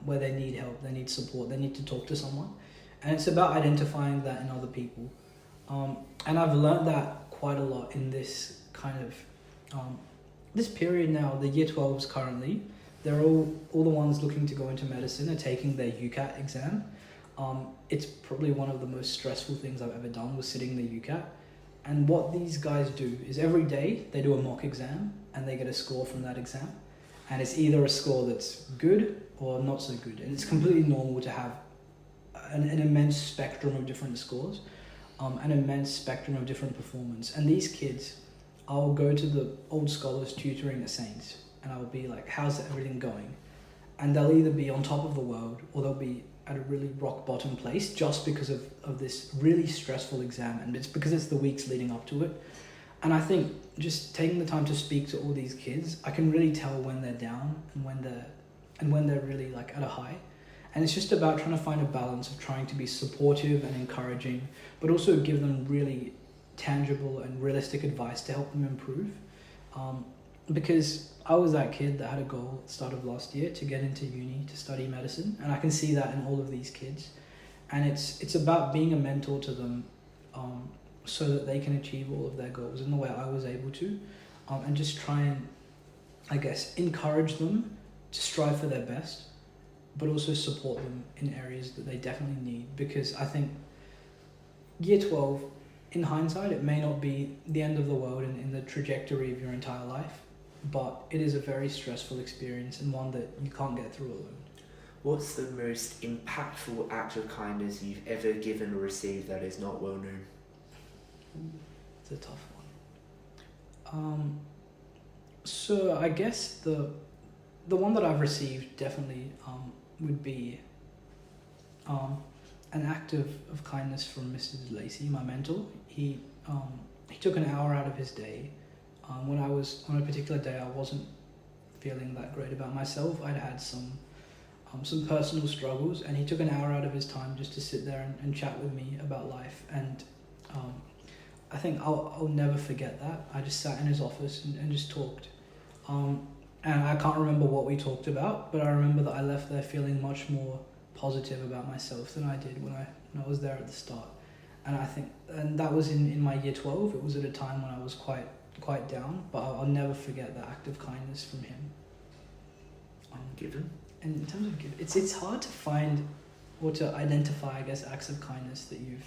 where they need help, they need support, they need to talk to someone. And it's about identifying that in other people. And I've learned that quite a lot in this kind of, this period now. The year 12s currently, they're all the ones looking to go into medicine are taking their UCAT exam. It's probably one of the most stressful things I've ever done, was sitting the UCAT. And what these guys do is every day they do a mock exam and they get a score from that exam. And it's either a score that's good or not so good. And it's completely normal to have an immense spectrum of different scores, an immense spectrum of different performance. And these kids, I'll go to the old scholars tutoring at Saints and I'll be like, how's everything going? And they'll either be on top of the world or they'll be at a really rock bottom place just because of this really stressful exam, and it's because it's the weeks leading up to it. And I think just taking the time to speak to all these kids, I can really tell when they're down and when they're really like at a high. And it's just about trying to find a balance of trying to be supportive and encouraging, but also give them really tangible and realistic advice to help them improve. Because I was that kid that had a goal at the start of last year to get into uni to study medicine, and I can see that in all of these kids. And it's about being a mentor to them, so that they can achieve all of their goals in the way I was able to, and just try and, I guess, encourage them to strive for their best, but also support them in areas that they definitely need. Because I think year 12, in hindsight, it may not be the end of the world in the trajectory of your entire life, but it is a very stressful experience and one that you can't get through alone. What's the most impactful act of kindness you've ever given or received that is not well known? It's a tough one. So I guess the one that I've received definitely would be an act of kindness from Mr. Lacey, my mentor. He took an hour out of his day. When I was on a particular day, I wasn't feeling that great about myself. I'd had some personal struggles, and he took an hour out of his time just to sit there and chat with me about life. And I think I'll never forget that. I just sat in his office and just talked. And I can't remember what we talked about, but I remember that I left there feeling much more positive about myself than I did when I was there at the start. And I think, and that was in my year 12. It was at a time when I was quite down, but I'll never forget that act of kindness from him. Given? And in terms of give, it's hard to find or to identify, I guess, acts of kindness that you've.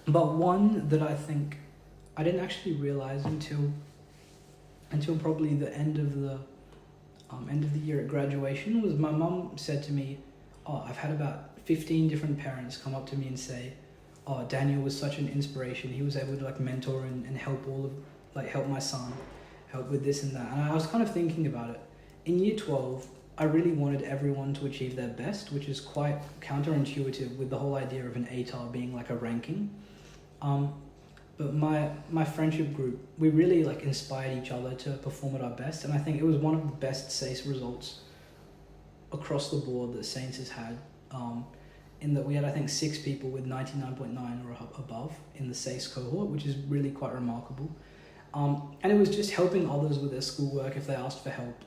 But one that I think I didn't actually realize until probably the end of the year at graduation was my mum said to me, I've had about 15 different parents come up to me and say, Daniel was such an inspiration. He was able to mentor and help help my son, help with this and that. And I was kind of thinking about it. In year 12, I really wanted everyone to achieve their best, which is quite counterintuitive with the whole idea of an ATAR being like a ranking. But my friendship group, we really inspired each other to perform at our best, and I think it was one of the best SACE results across the board that Saints has had. In that we had, I think, 6 people with 99.9 or above in the SACE cohort, which is really quite remarkable. And it was just helping others with their schoolwork if they asked for help,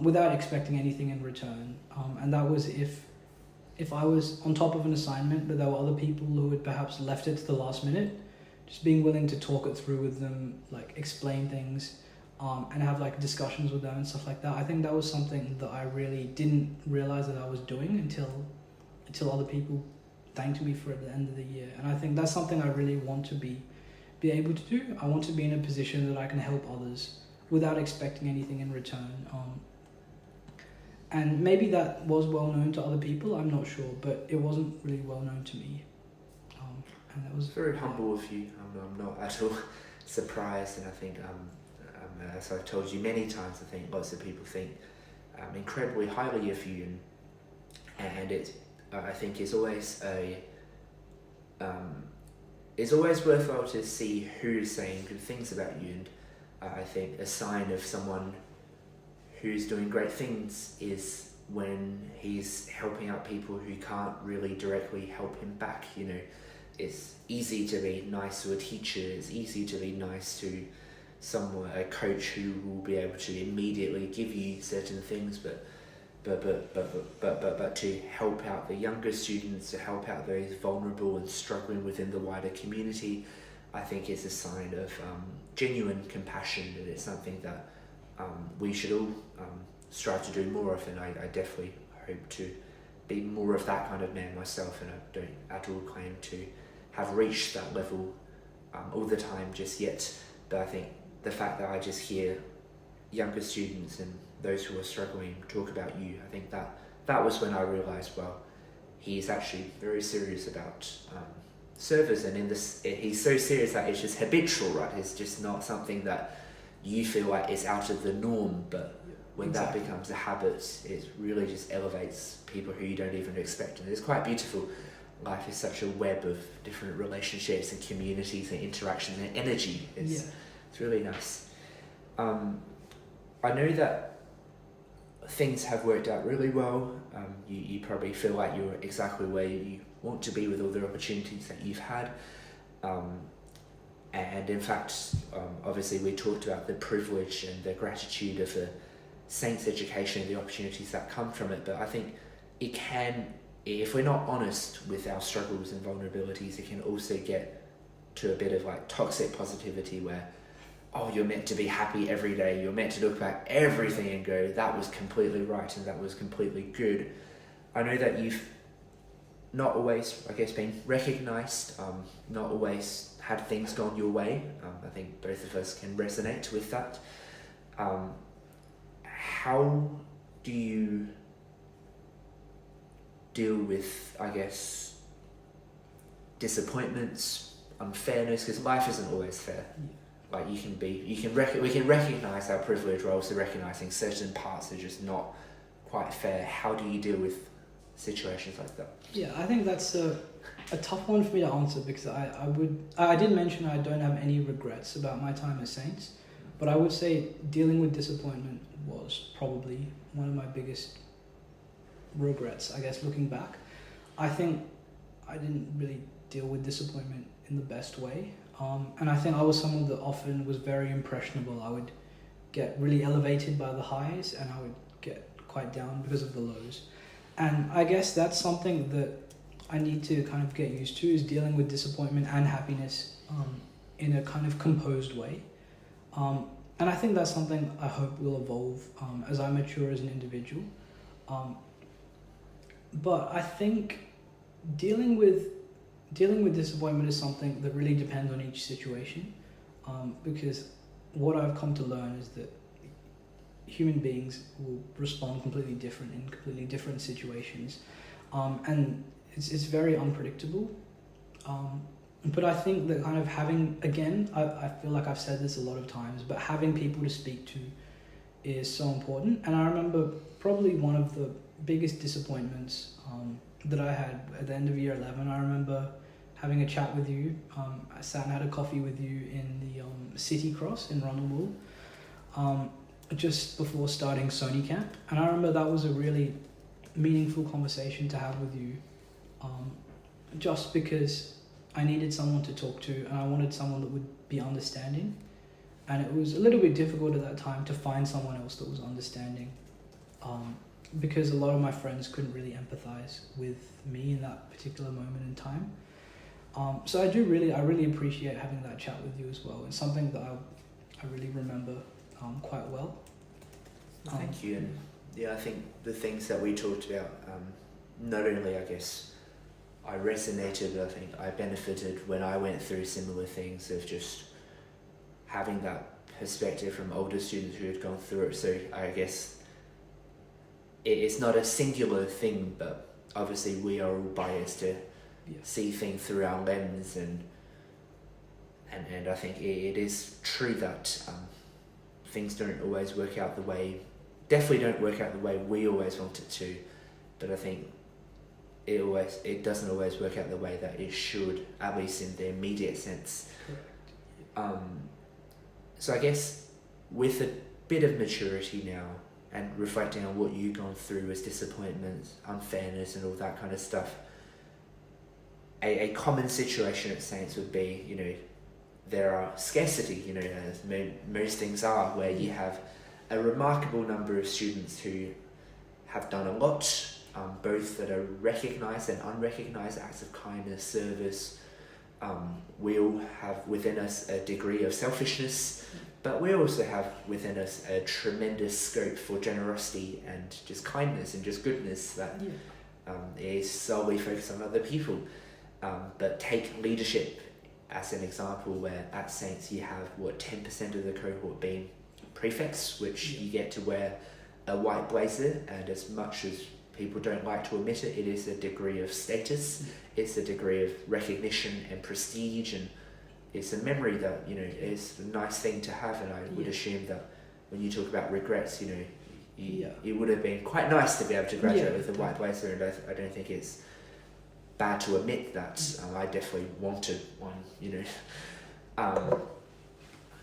without expecting anything in return. And that was if I was on top of an assignment, but there were other people who had perhaps left it to the last minute, just being willing to talk it through with them, explain things, and have discussions with them and stuff like that. I think that was something that I really didn't realize that I was doing until other people thanked me for it at the end of the year. And I think that's something I really want to be able to do. I want to be in a position that I can help others without expecting anything in return. And maybe that was well known to other people, I'm not sure, but it wasn't really well known to me. And that was very humble of you. I'm not at all surprised, and I think, as I've told you many times, I think lots of people think incredibly highly of you, and it, I think, is always it's always worthwhile to see who's saying good things about you, and I think a sign of someone who's doing great things is when he's helping out people who can't really directly help him back. It's easy to be nice to a teacher, it's easy to be nice to a coach who will be able to immediately give you certain things, but to help out the younger students, to help out those vulnerable and struggling within the wider community, I think is a sign of genuine compassion, and it's something that we should all strive to do more of, and I definitely hope to be more of that kind of man myself, and I don't at all claim to have reached that level all the time just yet, but I think the fact that I just hear younger students and those who are struggling talk about you, I think that was when I realised, well, he's actually very serious about service, and he's so serious that it's just habitual, right? It's just not something that you feel like is out of the norm, but when that becomes a habit, it really just elevates people who you don't even expect, and it's quite beautiful. Life is such a web of different relationships and communities and interactions and energy. It's really nice. I know that things have worked out really well. You probably feel like you're exactly where you want to be with all the opportunities that you've had. And in fact, obviously we talked about the privilege and the gratitude of the Saints education and the opportunities that come from it, but I think it can, if we're not honest with our struggles and vulnerabilities, it can also get to a bit of toxic positivity where, you're meant to be happy every day, you're meant to look back everything and go, that was completely right and that was completely good. I know that you've not always, I guess, been recognised, not always had things gone your way. I think both of us can resonate with that. How do you deal with, I guess, disappointments, unfairness? Because life isn't always fair. Like we can recognise our privilege, while also recognising certain parts are just not quite fair. How do you deal with situations like that? Yeah, I think that's a tough one for me to answer, because I did mention I don't have any regrets about my time at Saints, but I would say dealing with disappointment was probably one of my biggest regrets, I guess, looking back. I think I didn't really deal with disappointment in the best way, and I think I was someone that often was very impressionable. I would get really elevated by the highs, and I would get quite down because of the lows. And I guess that's something that I need to kind of get used to, is dealing with disappointment and happiness in a kind of composed way. And I think that's something I hope will evolve as I mature as an individual. But I think dealing with disappointment is something that really depends on each situation, because what I've come to learn is that human beings will respond completely different in completely different situations, and it's very unpredictable. But I think that kind of having, again, I feel like I've said this a lot of times, but having people to speak to is so important. And I remember probably one of the biggest disappointments that I had at the end of year 11. I remember having a chat with you. I sat and had a coffee with you in the City Cross in Ronald, just before starting Sony Camp. And I remember that was a really meaningful conversation to have with you, just because I needed someone to talk to, and I wanted someone that would be understanding. And it was a little bit difficult at that time to find someone else that was understanding, because a lot of my friends couldn't really empathize with me in that particular moment in time. So I really appreciate having that chat with you as well. It's something that I really remember quite well. Thank you. And yeah, I think the things that we talked about, not only, I guess, I resonated, I think I benefited when I went through similar things, of just having that perspective from older students who had gone through it. So I guess it's not a singular thing, but obviously we are all biased to see things through our lens, and I think it is true that things don't always work out the way, definitely don't work out the way we always want it to, but I think it doesn't always work out the way that it should, at least in the immediate sense. Correct. So I guess with a bit of maturity now, and reflecting on what you've gone through as disappointments, unfairness and all that kind of stuff, a common situation at Saints would be, there are scarcity, as most things are, where you have a remarkable number of students who have done a lot, both that are recognised and unrecognised acts of kindness, service. We all have within us a degree of selfishness, but we also have within us a tremendous scope for generosity and just kindness and just goodness that is solely focused on other people. But take leadership as an example, where at Saints you have 10% of the cohort being prefects, which you get to wear a white blazer, and as much as people don't like to admit it, it is a degree of status, it's a degree of recognition and prestige, and it's a memory that is a nice thing to have. And I would assume that when you talk about regrets, it would have been quite nice to be able to graduate with a white blazer, and I don't think it's bad to admit that. I definitely wanted one,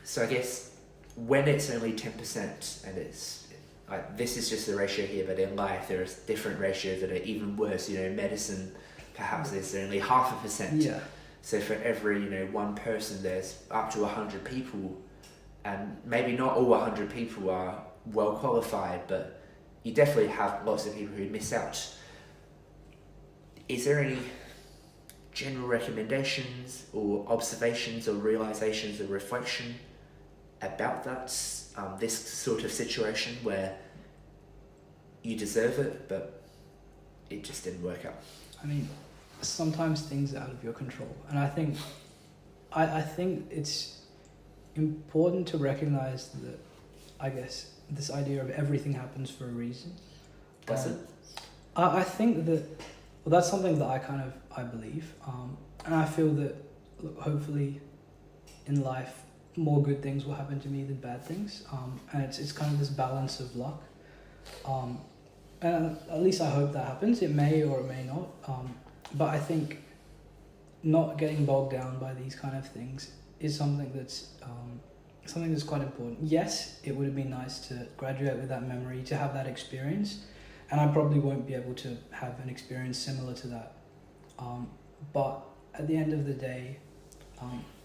so I guess when it's only 10%, and it's this is just the ratio here, but in life there are different ratios that are even worse. Medicine, perhaps there's only 0.5%. Yeah. So for every one person, there's up to 100 people, and maybe not all 100 people are well qualified, but you definitely have lots of people who miss out. Is there any general recommendations or observations or realizations or reflection about that, this sort of situation where you deserve it, but it just didn't work out? I mean, sometimes things are out of your control, and I think it's important to recognize that, I guess, this idea of everything happens for a reason. Does it? I think that, well, that's something that I believe, and I feel that, look, hopefully in life more good things will happen to me than bad things, and it's kind of this balance of luck, and at least I hope that happens. It may or it may not, but I think not getting bogged down by these kind of things is something that's quite important. Yes, it would have been nice to graduate with that memory, to have that experience, and I probably won't be able to have an experience similar to that. But at the end of the day,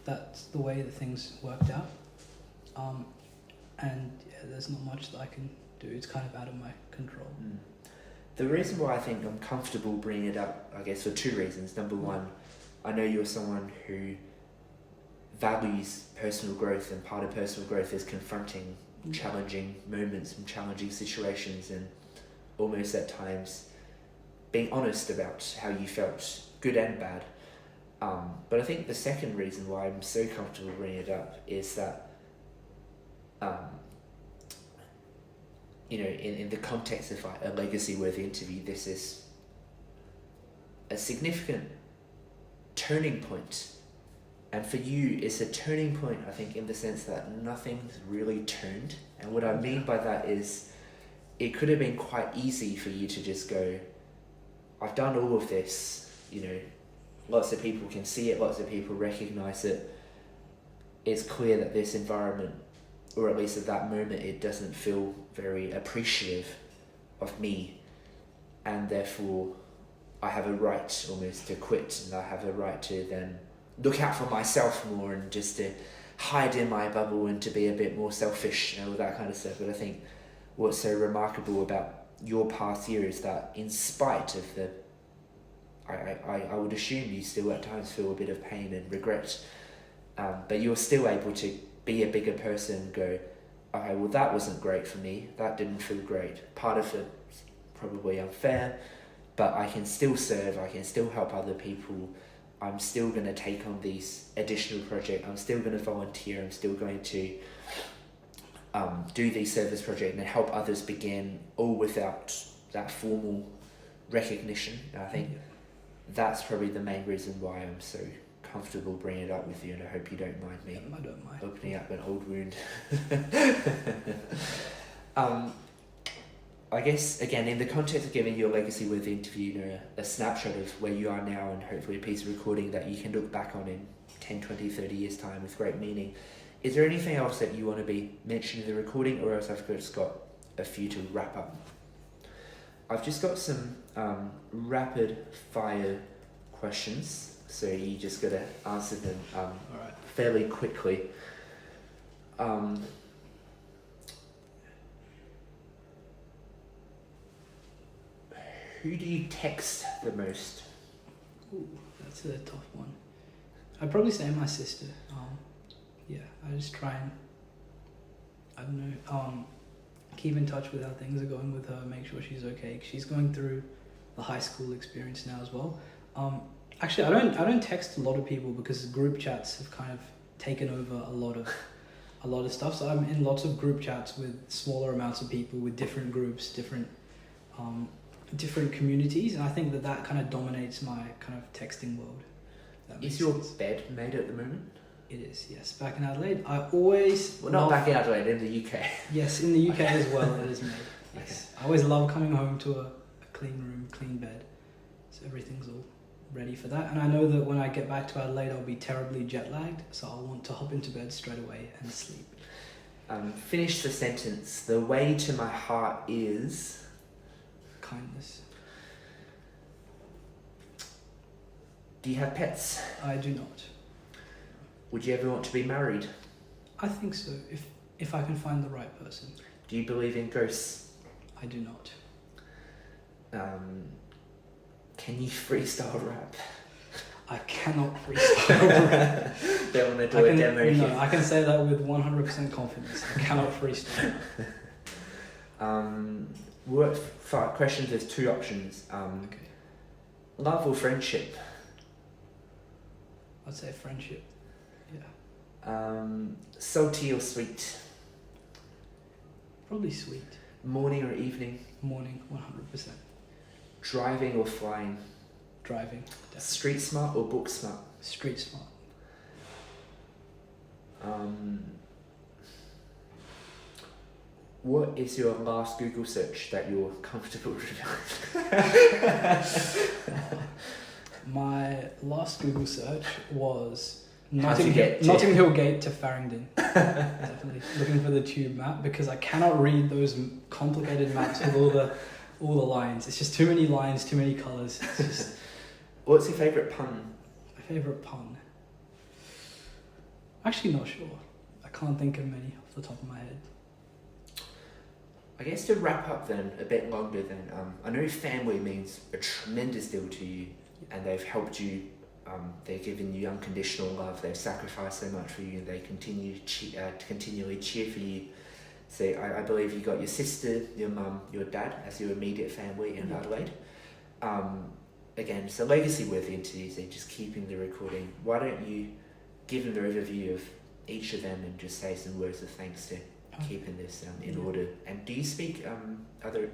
that's the way that things worked out. And yeah, there's not much that I can do. It's kind of out of my control. The reason why I think I'm comfortable bringing it up, I guess, for two reasons. Number one, I know you're someone who values personal growth, and part of personal growth is confronting challenging moments and challenging situations, and almost at times being honest about how you felt, good and bad. But I think the second reason why I'm so comfortable bringing it up is that, in the context of a legacy-worthy interview, this is a significant turning point. And for you, it's a turning point, I think, in the sense that nothing's really turned. And what I mean by that is, it could have been quite easy for you to just go, I've done all of this, lots of people can see it, lots of people recognize it. It's clear that this environment, or at least at that moment, it doesn't feel very appreciative of me. And therefore, I have a right almost to quit, and I have a right to then look out for myself more, and just to hide in my bubble and to be a bit more selfish and all that kind of stuff. But I think what's so remarkable about your past year is that, in spite of the, I would assume you still at times feel a bit of pain and regret, but you're still able to be a bigger person and go, okay, well, that wasn't great for me, that didn't feel great, part of it's probably unfair, but I can still serve, I can still help other people, I'm still going to take on these additional projects, I'm still going to volunteer, I'm still going to do these service projects and help others begin, all without that formal recognition. And I think that's probably the main reason why I'm so comfortable bringing it up with you, and I hope you don't mind me I don't mind opening up an old wound. I guess, again, in the context of giving your legacy with the interview, a snapshot of where you are now, and hopefully a piece of recording that you can look back on in 10, 20, 30 years' time with great meaning. Is there anything else that you want to be mentioned in the recording, or else I've just got a few to wrap up? I've just got some rapid fire questions, so you just got to answer them fairly quickly. Who do you text the most? Ooh, that's a tough one. I'd probably say my sister. Yeah, I just try and, I don't know, keep in touch with how things are going with her, make sure she's okay. She's going through the high school experience now as well. Actually, I don't text a lot of people because group chats have kind of taken over a lot of stuff. So I'm in lots of group chats with smaller amounts of people, with different groups, different communities, and I think that kind of dominates my kind of texting world. Is your bed made at the moment? It is, yes. Back in Adelaide, I always... Well, not back in Adelaide, in the UK. Yes, in the UK as well, it is made. Yes. Okay. I always love coming home to a clean room, clean bed. So everything's all ready for that. And I know that when I get back to Adelaide, I'll be terribly jet lagged, so I'll want to hop into bed straight away and sleep. Finish the sentence. The way to my heart is... kindness. Do you have pets? I do not. Would you ever want to be married? I think so, if I can find the right person. Do you believe in ghosts? I do not. Can you freestyle rap? I cannot freestyle rap. Don't want to do a demo here. No, I can say that with 100% confidence. I cannot freestyle rap. Questions, there's two options. Okay. Love or friendship? I'd say friendship. Yeah. Salty or sweet? Probably sweet. Morning or evening? Morning, 100%. Driving or flying? Driving. Definitely. Street smart or book smart? Street smart. What is your last Google search that you're comfortable with? My last Google search was Notting Notting Hill Gate to Farringdon. Definitely looking for the tube map because I cannot read those complicated maps with all the lines. It's just too many lines, too many colours. What's your favourite pun? My favourite pun? Actually not sure. I can't think of many off the top of my head. I guess to wrap up then, a bit longer than, I know family means a tremendous deal to you, and they've helped you, they've given you unconditional love, they've sacrificed so much for you, and they continue to continually cheer for you. So I believe you got your sister, your mum, your dad as your immediate family in Adelaide. Again, it's a legacy-worthy interview, so just keeping the recording. Why don't you give an overview of each of them and just say some words of thanks to keeping this in order. And do you speak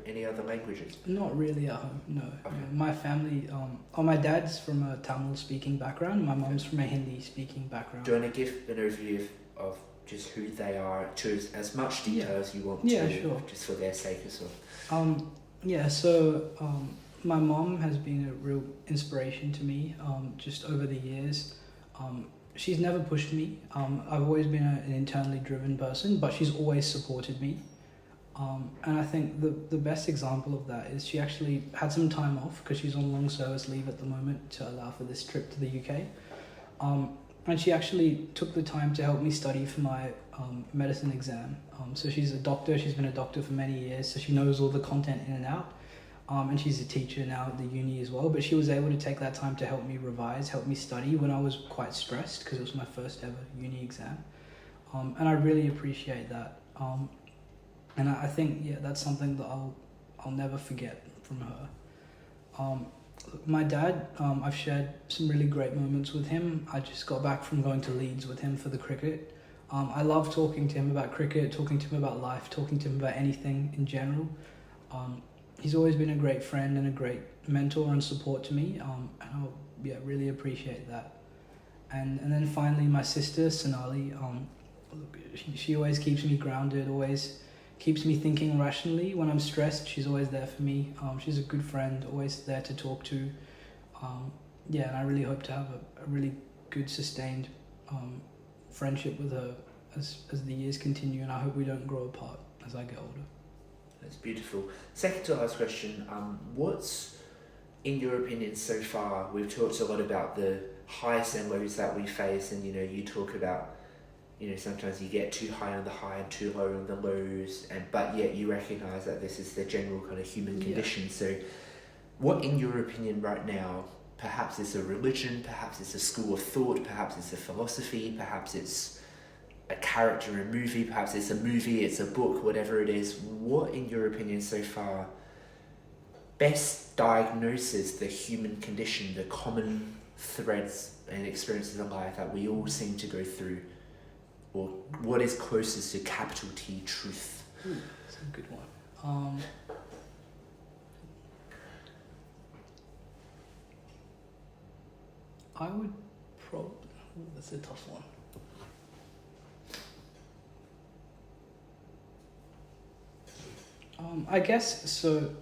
any other languages? Not really at home, no. Okay. My family, my dad's from a Tamil speaking background, my mum's from a Hindi speaking background. Do you want to give an overview of just who they are to as much detail as you want to? Yeah, sure. Just for their sake as well. My mom has been a real inspiration to me just over the years. She's never pushed me. I've always been an internally driven person, but she's always supported me. And I think the best example of that is she actually had some time off because she's on long service leave at the moment to allow for this trip to the UK. And she actually took the time to help me study for my medicine exam. So she's a doctor, she's been a doctor for many years, so she knows all the content in and out. And she's a teacher now at the uni as well, but she was able to take that time to help me revise, help me study when I was quite stressed because it was my first ever uni exam. And I really appreciate that. And I think, that's something that I'll never forget from her. My dad, I've shared some really great moments with him. I just got back from going to Leeds with him for the cricket. I love talking to him about cricket, talking to him about life, talking to him about anything in general. He's always been a great friend and a great mentor and support to me, and I really appreciate that. And then finally, my sister Sonali, she always keeps me grounded, always keeps me thinking rationally. When I'm stressed, she's always there for me. She's a good friend, always there to talk to. And I really hope to have a really good, sustained friendship with her as the years continue, and I hope we don't grow apart as I get older. That's beautiful. Second to last question, what's, in your opinion so far, we've talked a lot about the highs and lows that we face, and you talk about, sometimes you get too high on the high and too low on the lows, but yet you recognise that this is the general kind of human condition. So what, in your opinion right now, perhaps it's a religion, perhaps it's a school of thought, perhaps it's a philosophy, perhaps it's a character in a movie, perhaps it's a movie, it's a book, whatever it is, what, in your opinion so far, best diagnoses the human condition, the common threads and experiences in life that we all seem to go through, or what is closest to capital T truth? That's a good one. I would probably... that's a tough one. I guess so.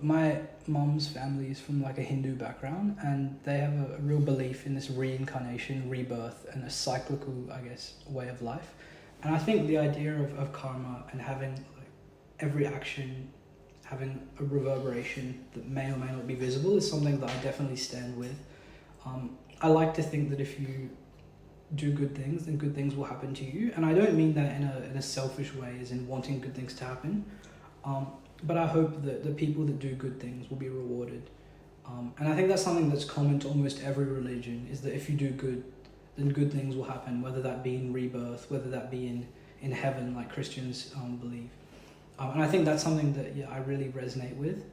My mom's family is from like a Hindu background, and they have a real belief in this reincarnation, rebirth, and a cyclical, I guess, way of life. And I think the idea of karma and having like every action having a reverberation that may or may not be visible is something that I definitely stand with. I like to think that if you do good things, then good things will happen to you. And I don't mean that in a selfish way, as in wanting good things to happen. But I hope that the people that do good things will be rewarded. And I think that's something that's common to almost every religion, is that if you do good, then good things will happen, whether that be in rebirth, whether that be in heaven, like Christians believe. And I think that's something that I really resonate with.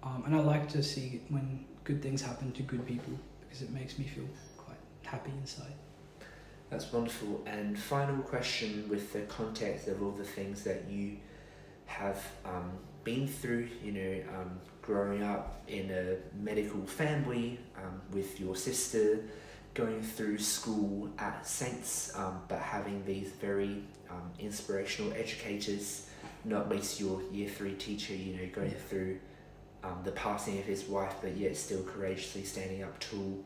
And I like to see when good things happen to good people, because it makes me feel quite happy inside. That's wonderful. And final question, with the context of all the things that you have been through, growing up in a medical family with your sister, going through school at Saints, but having these very inspirational educators, not least your year 3 teacher, going through the passing of his wife, but yet still courageously standing up tall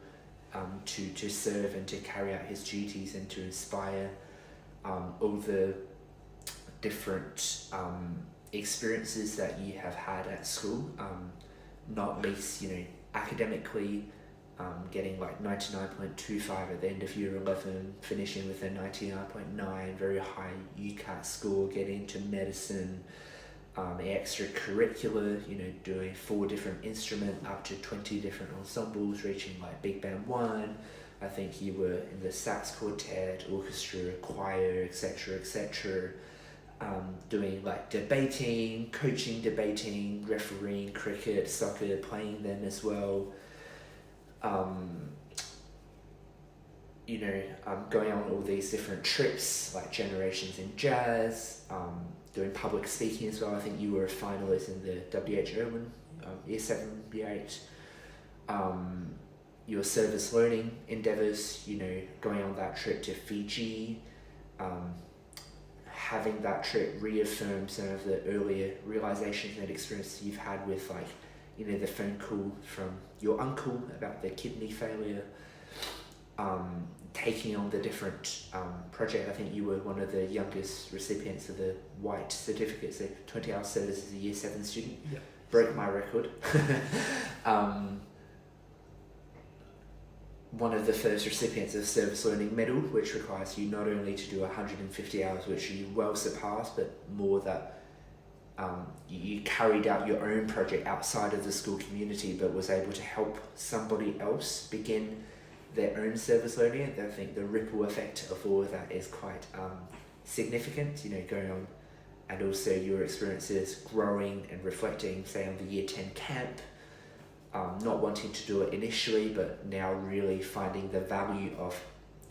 to serve and to carry out his duties and to inspire all the different experiences that you have had at school, not least, academically, getting like 99.25 at the end of year 11, finishing with a 99.9, very high UCAT score, getting into medicine, extracurricular, doing 4 different instruments, up to 20 different ensembles, reaching like Big Band 1. I think you were in the sax quartet, orchestra, choir, etc. Doing like debating, coaching debating, refereeing cricket, soccer, playing them as well. Going on all these different trips, like Generations in Jazz, doing public speaking as well. I think you were a finalist in the WH Irwin, year 7, year 8. Your service learning endeavours, going on that trip to Fiji, having that trip reaffirm some of the earlier realizations and experiences you've had with, like, the phone call from your uncle about the kidney failure, taking on the different project. I think you were one of the youngest recipients of the white certificates, the 20-hour service as a year 7 student. Yeah. Broke my record. One of the first recipients of Service Learning Medal, which requires you not only to do 150 hours, which you well surpassed, but more that you carried out your own project outside of the school community, but was able to help somebody else begin their own service learning. And I think the ripple effect of all of that is quite significant, going on. And also your experiences growing and reflecting, say, on the year 10 camp, not wanting to do it initially, but now really finding the value of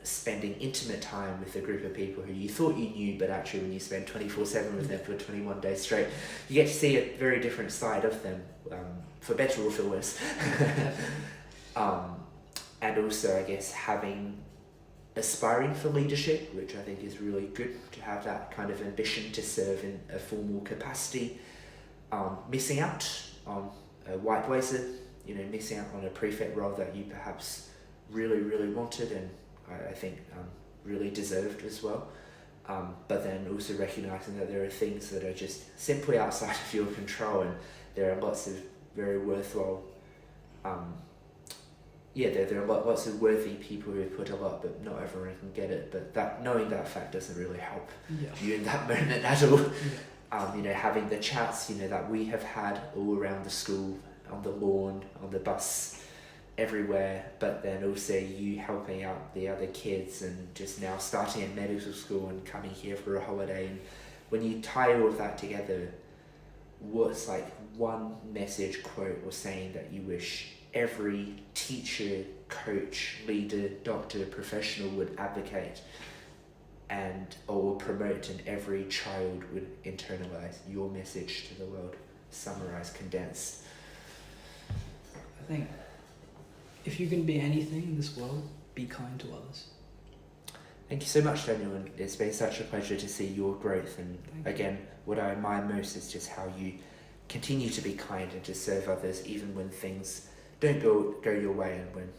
spending intimate time with a group of people who you thought you knew, but actually when you spend 24/7 with them for 21 days straight, you get to see a very different side of them, for better or for worse. And also, I guess, aspiring for leadership, which I think is really good, to have that kind of ambition to serve in a formal capacity, missing out on a white blazer, missing out on a prefect role that you perhaps really, really wanted, and I think really deserved as well. But then also recognizing that there are things that are just simply outside of your control, and there are lots of very worthwhile, there are lots of worthy people who put a lot, but not everyone can get it. But that, knowing that fact doesn't really help you in that moment at all. Having the chats, that we have had all around the school, on the lawn, on the bus, everywhere, but then also you helping out the other kids, and just now starting at medical school and coming here for a holiday. And when you tie all of that together, what's like one message, quote, or saying that you wish every teacher, coach, leader, doctor, professional would advocate or promote, and every child would internalize? Your message to the world, summarized, condensed. I think if you can be anything in this world, be kind to others. Thank you so much, Daniel, and it's been such a pleasure to see your growth. And again, what I admire most is just how you continue to be kind and to serve others, even when things don't go your way, and when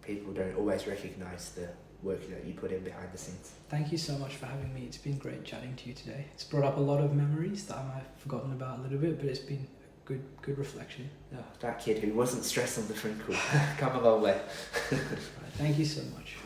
people don't always recognise the work that you put in behind the scenes. Thank you so much for having me. It's been great chatting to you today. It's brought up a lot of memories that I might have forgotten about a little bit, but it's been good reflection. Oh, that kid who wasn't stressed on the phone call. Come a long way. Thank you so much.